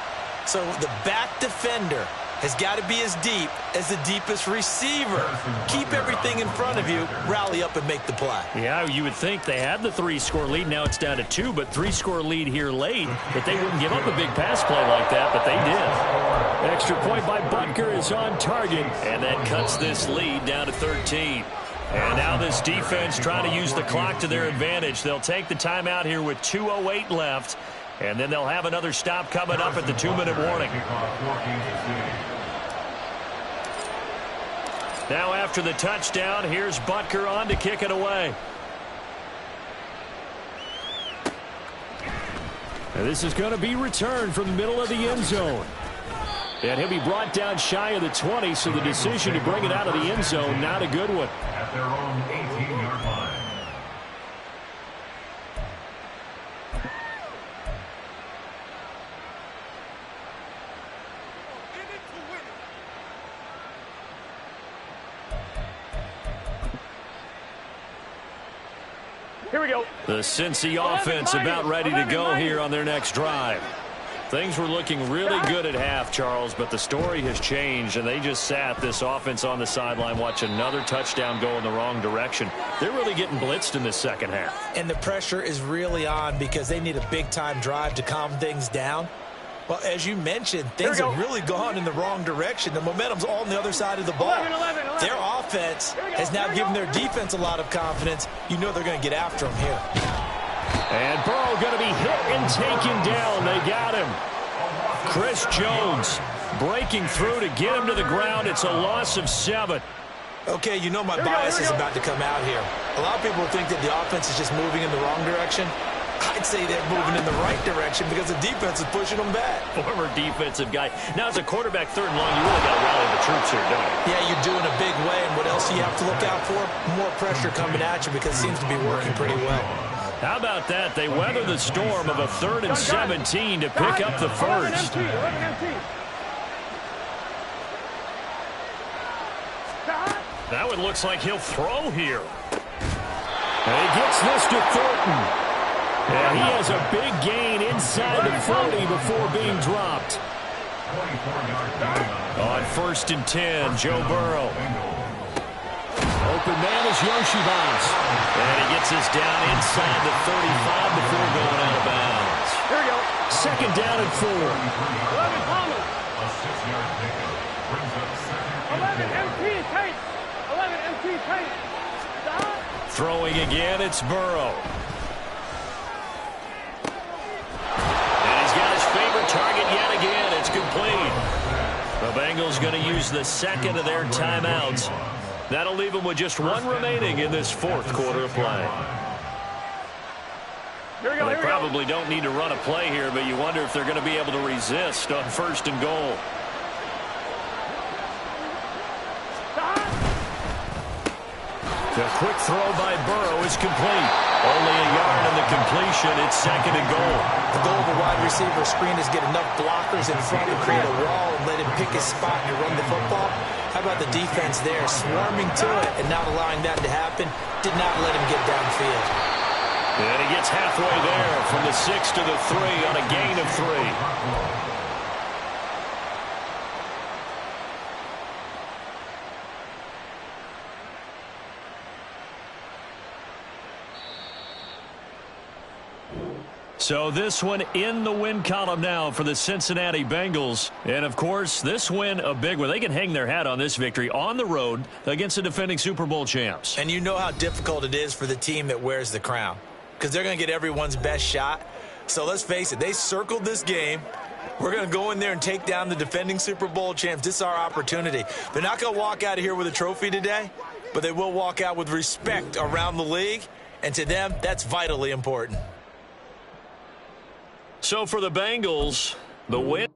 So the back defender has got to be as deep as the deepest receiver. Keep everything in front of you, rally up and make the play. Yeah, you would think they had the three-score lead. Now it's down to two, but three-score lead here late. That they wouldn't give up a big pass play like that, but they did. Extra point by Butker is on target, and that cuts this lead down to 13. And now this defense trying to use the clock to their advantage. They'll take the timeout here with 2:08 left, and then they'll have another stop coming up at the 2-minute warning. Now after the touchdown, here's Butker on to kick it away. And this is going to be returned from the middle of the end zone. And he'll be brought down shy of the 20, so the decision to bring it out of the end zone, not a good one. At their own 18-yard line. Here we go. The Cincy offense about ready to go here on their next drive. Things were looking really good at half, Charles, but the story has changed, and they just sat this offense on the sideline, watch another touchdown go in the wrong direction. They're really getting blitzed in this second half. And the pressure is really on because they need a big-time drive to calm things down. Well, as you mentioned, things have really gone in the wrong direction. The momentum's all on the other side of the ball. 11. Their offense has now given their defense a lot of confidence. You know they're going to get after them here. And Burrow going to be hit and taken down. They got him. Chris Jones breaking through to get him to the ground. It's a loss of 7. Okay, you know my bias is about to come out here. A lot of people think that the offense is just moving in the wrong direction. I'd say they're moving in the right direction because the defense is pushing them back. Former defensive guy. Now, as a quarterback, third and long, you really got to rally the troops here, don't you? Yeah, you're doing a big way, and what else do you have to look out for? More pressure coming at you because it seems to be working pretty well. How about that? They weather the storm of a 3rd and 17 to pick up the first. That one looks like he'll throw here. And he gets this to Thornton. And he has a big gain inside the 40 before being dropped. On 1st and 10, Joe Burrow. Open man is Yoshibas. And he gets us down inside the 35 before going out of bounds. Here we go. 2nd down and 4. 11 Thomas. A 6-yard pickup brings up 2nd. 11 MT Tate. 11 MT Tate. Stop. Throwing again, it's Burrow. And he's got his favorite target yet again. It's complete. The Bengals going to use the 2nd of their timeouts. That'll leave them with just 1 remaining in this 4th quarter of play. Well, they probably don't need to run a play here, but you wonder if they're going to be able to resist on 1st and goal. The quick throw by Burrow is complete. Only a yard on the completion. It's 2nd and goal. The goal of a wide receiver screen is get enough blockers in front to create a wall and let him pick his spot and run the football. How about the defense there, swarming to it and not allowing that to happen? Did not let him get downfield. And he gets halfway there from the 6 to the 3 on a gain of 3. So this one in the win column now for the Cincinnati Bengals. And, of course, this win a big one. They can hang their hat on this victory on the road against the defending Super Bowl champs. And you know how difficult it is for the team that wears the crown because they're going to get everyone's best shot. So let's face it, they circled this game. We're going to go in there and take down the defending Super Bowl champs. This is our opportunity. They're not going to walk out of here with a trophy today, but they will walk out with respect around the league. And to them, that's vitally important. So for the Bengals, the win.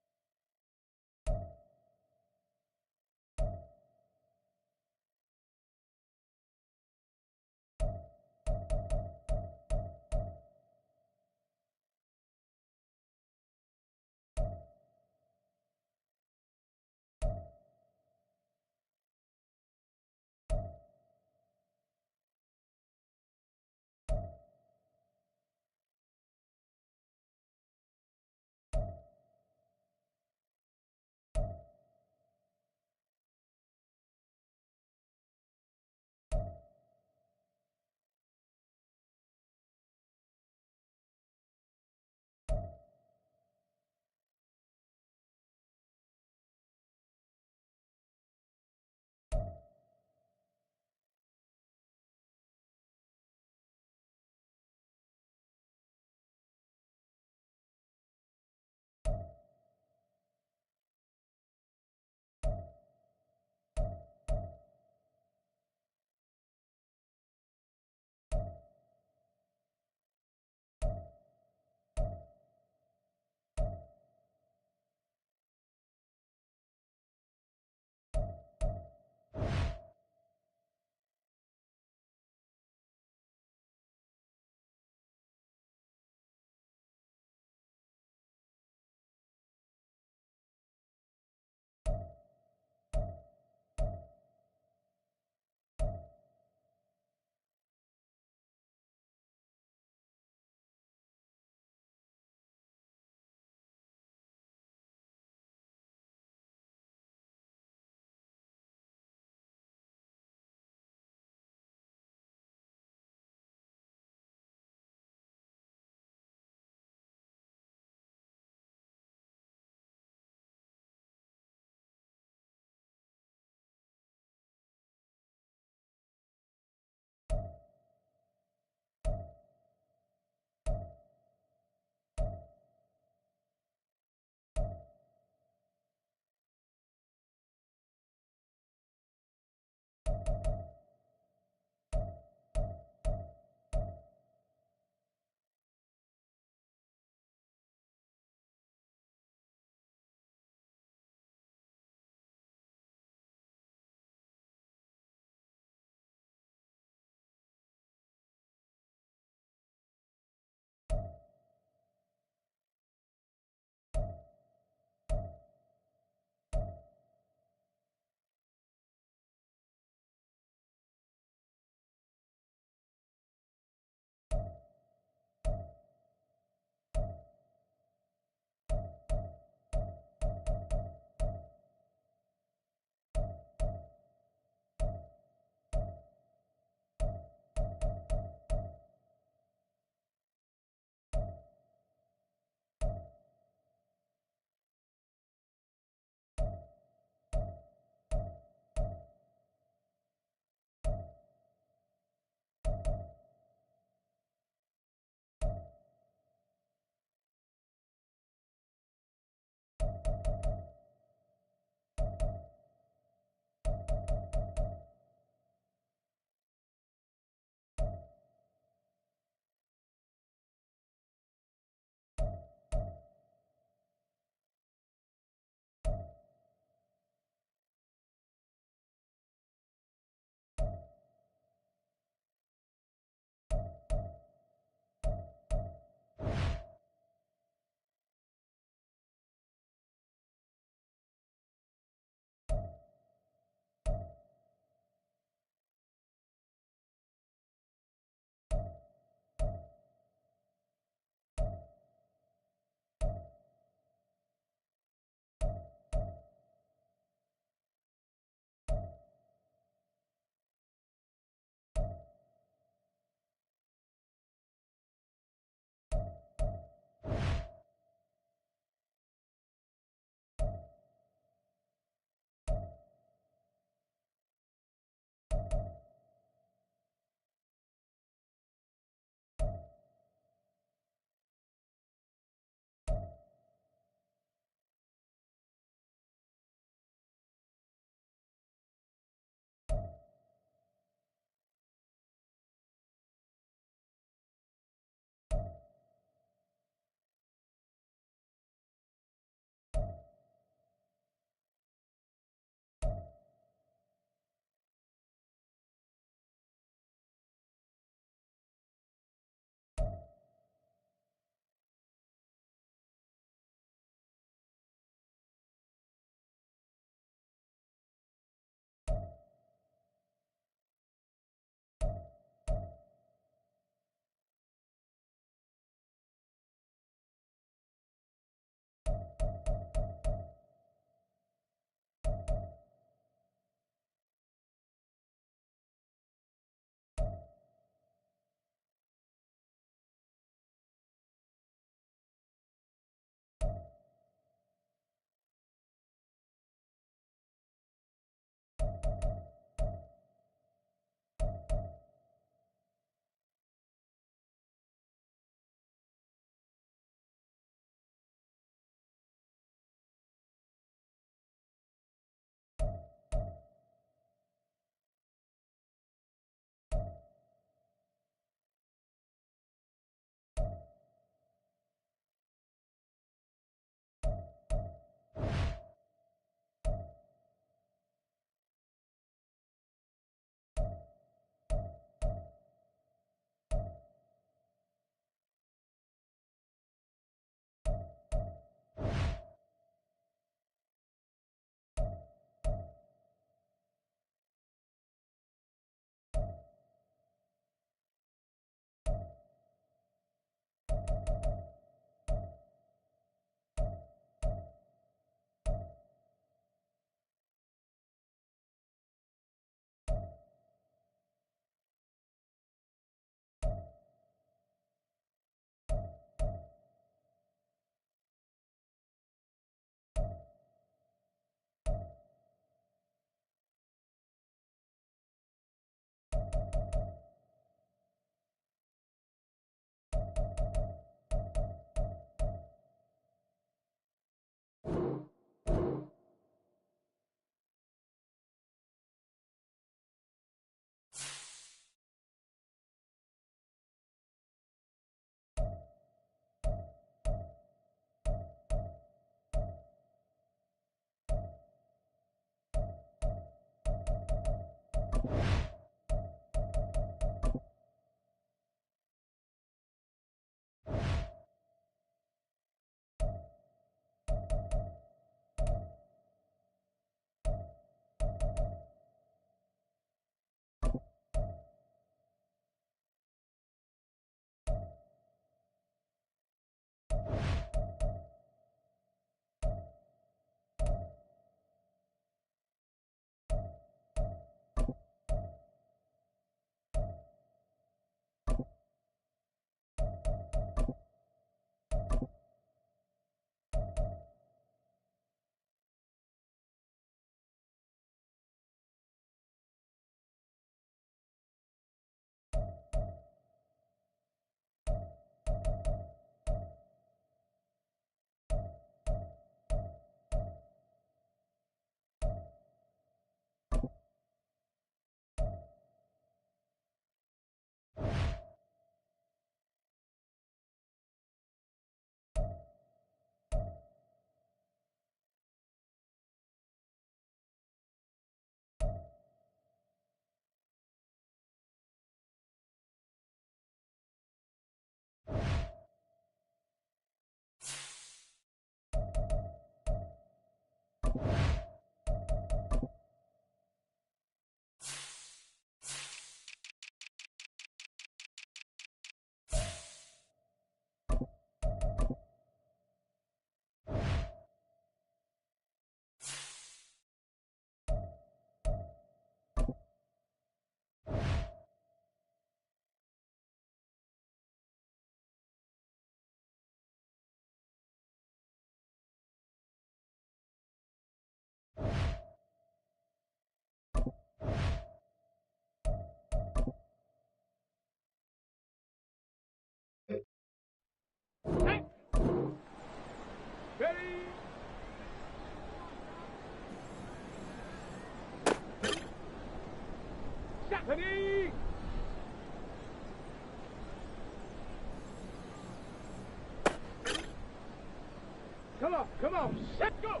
Come on, set, go.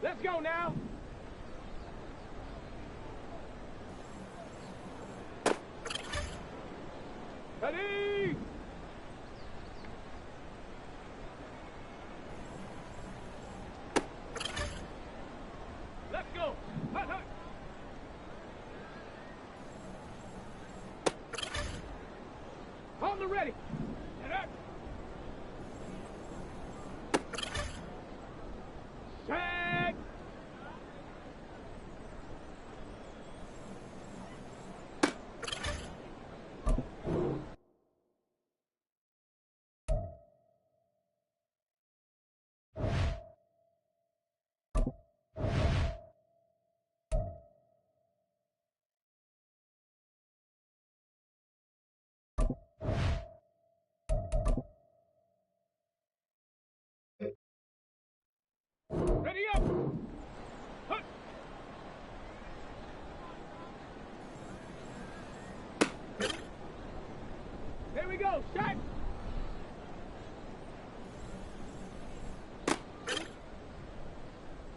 Let's go now. Ready? Let's go. Hut, hut. On the ready. Set up. Set. Ready up. Hut. Here we go. Shot.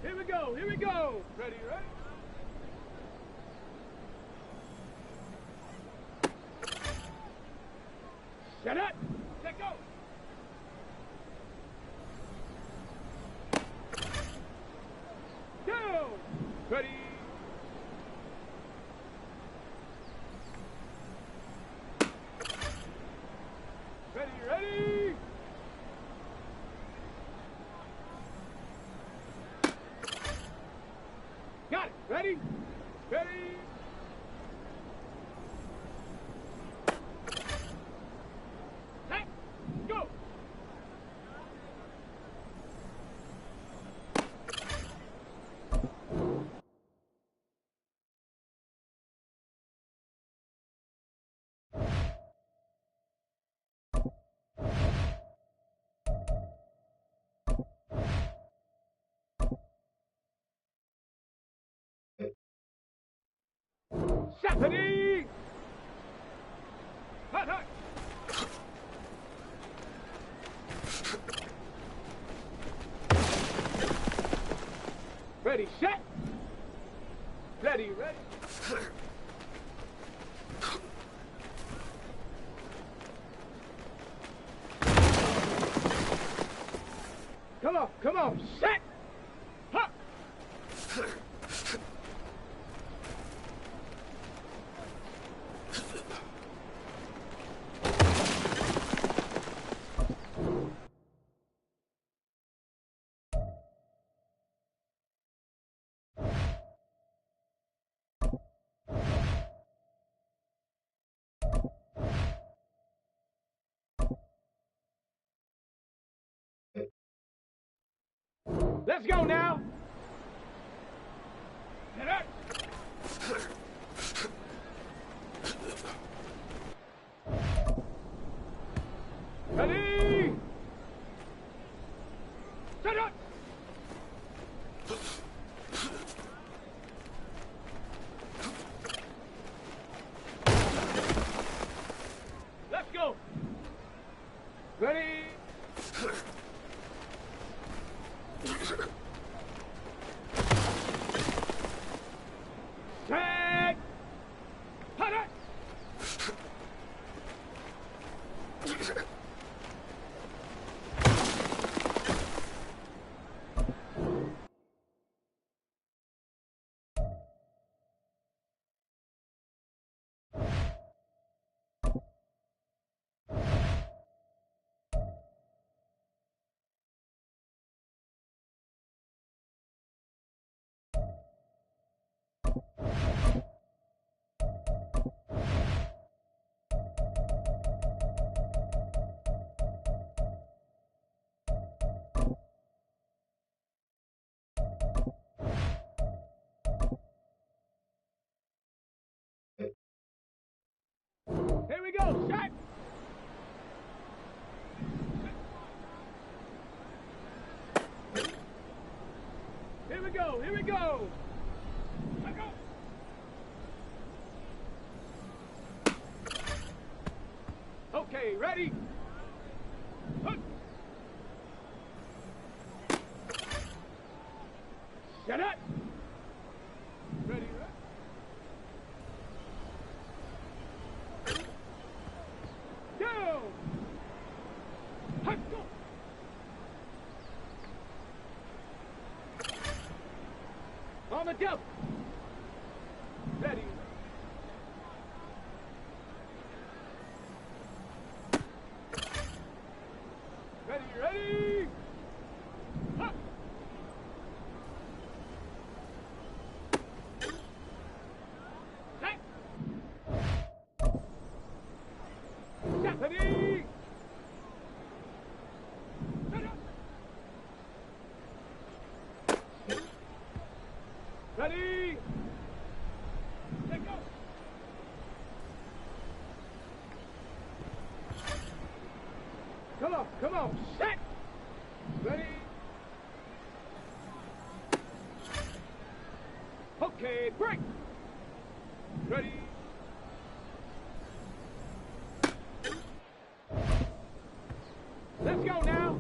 Here we go. Here we go. Ready, ready. Shut up. Let go. Down. Ready. Ready, ready. Got it. Ready? Ready. Set. Go. Set. Ready. Hut, hut. Ready, set. Ready, ready. Come on, set. Huh. Let's go now. Get up. Ready. Set up. Let's go. Ready. Set. Hut it. Here we go, shot! Here we go, here we go! Let go! Okay, ready? Hook. Set up. Ready, down. Hut, go. On the double. Ready. Ready. Hut. Set. Ready. Set up. Ready. Let go. Come on. Set. Ready. Okay, break. Ready. Let's go now.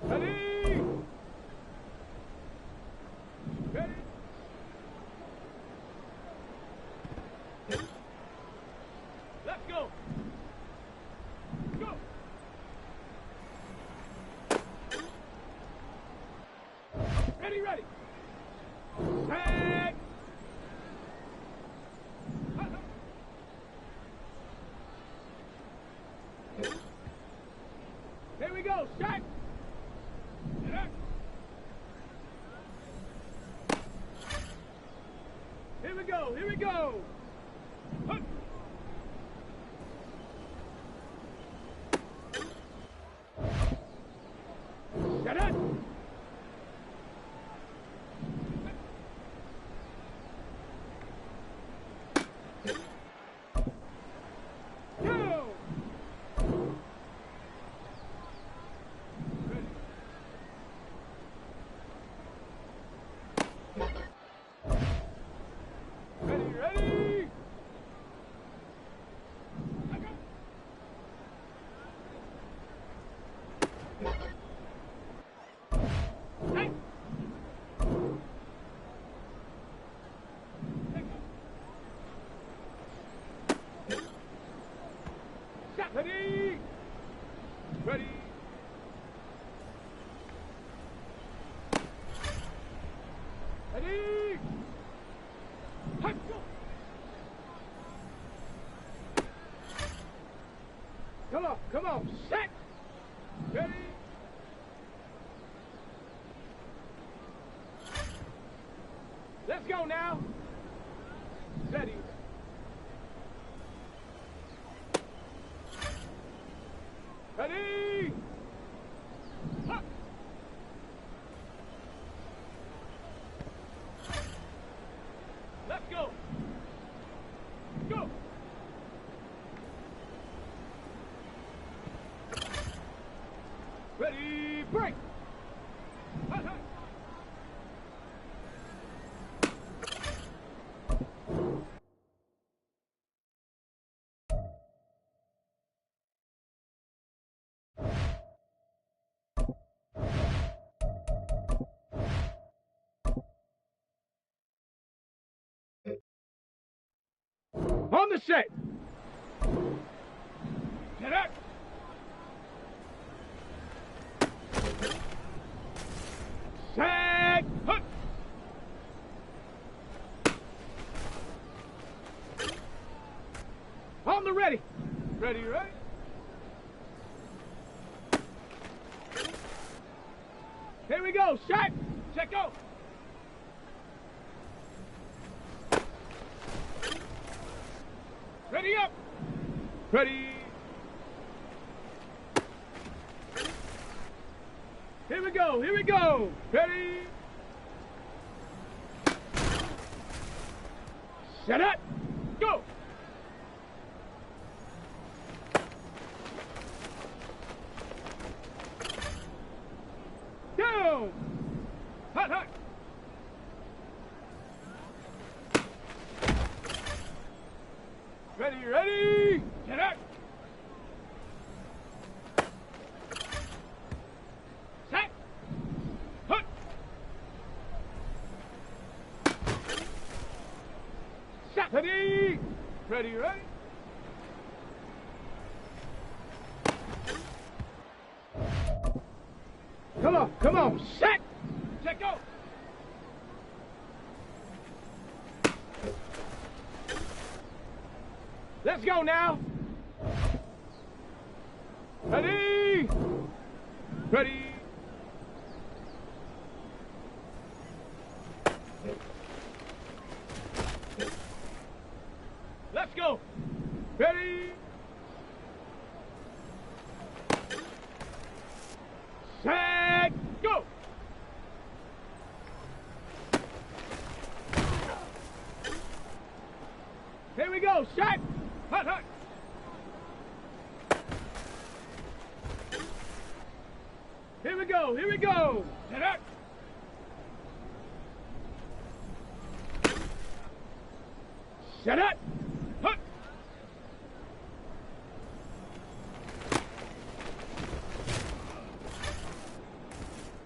Ready. Ready. Let's go. Go. Ready. Set. Here we go. Set. Here we go. Hup. Set it. Go. Ready. Hey. Set. Ready. Ready. Ready. Hut, go. Come on, set. Ready. Let's go now. Ready. Ready. Hut. Let's go. Go. Ready, break. Hut, hut. On the set. Set up. Set. Hut. On the ready. Ready. Here we go. Shot. Check go. Ready up. Ready. Here we go. Ready. Set up. Go. Down. Hut, hut. Ready, ready? Come on, set! Set, go! Let's go now! Ready! Ready! Let's go! Ready! Set! Go! Here we go! Set! Hut, hut! Here we go! Here we go! Set up! Set up! Hut!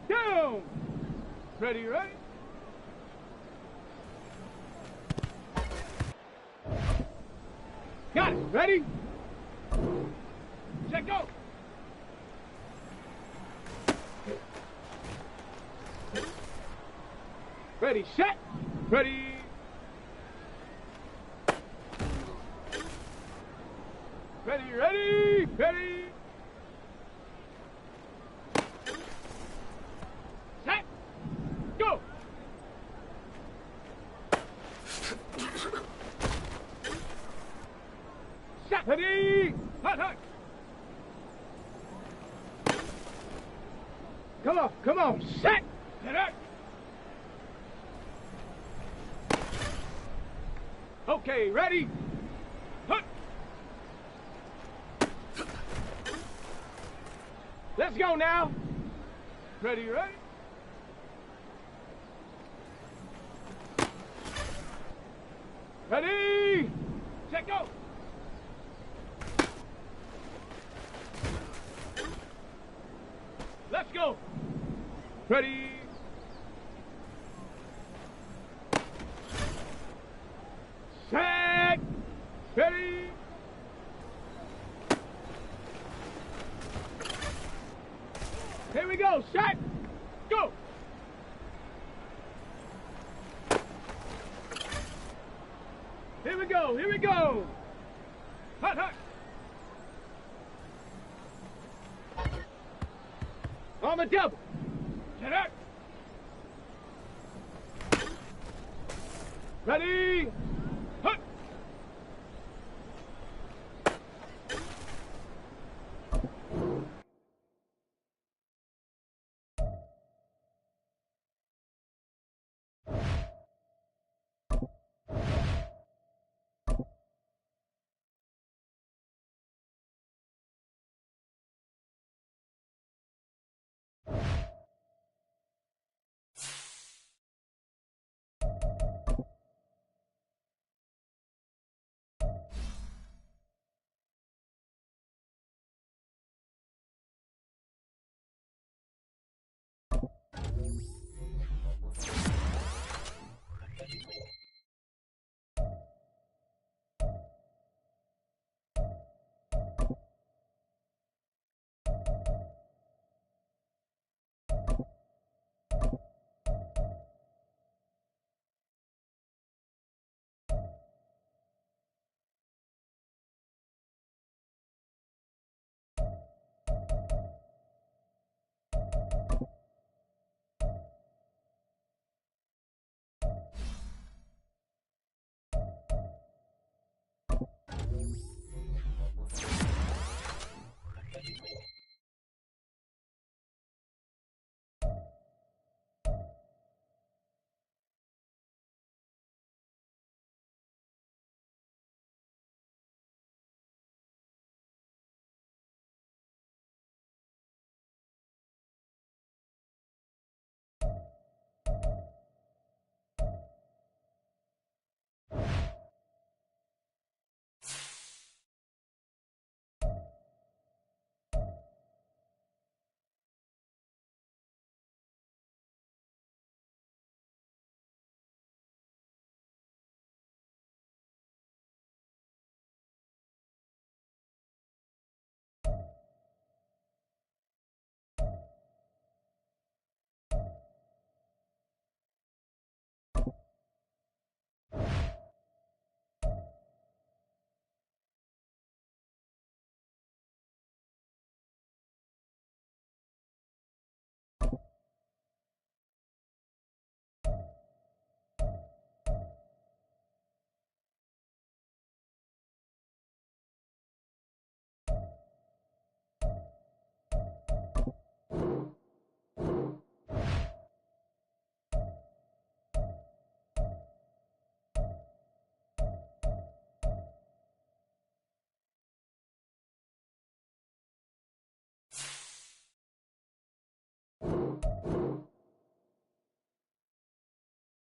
Down! Ready, ready? Got it! Ready? Set, go! Ready, set! Ready! Ready, ready, ready! Set! Go! Set! Ready! Hut, hut! Come on, set! Set up! Okay, ready? Hut! Let's go now! Ready, ready? Ready! Set, go! Let's go! Ready! Set! Ready! Here we go! Set! Go! Here we go! Here we go! Hut, hut! On the double! Set up! Ready!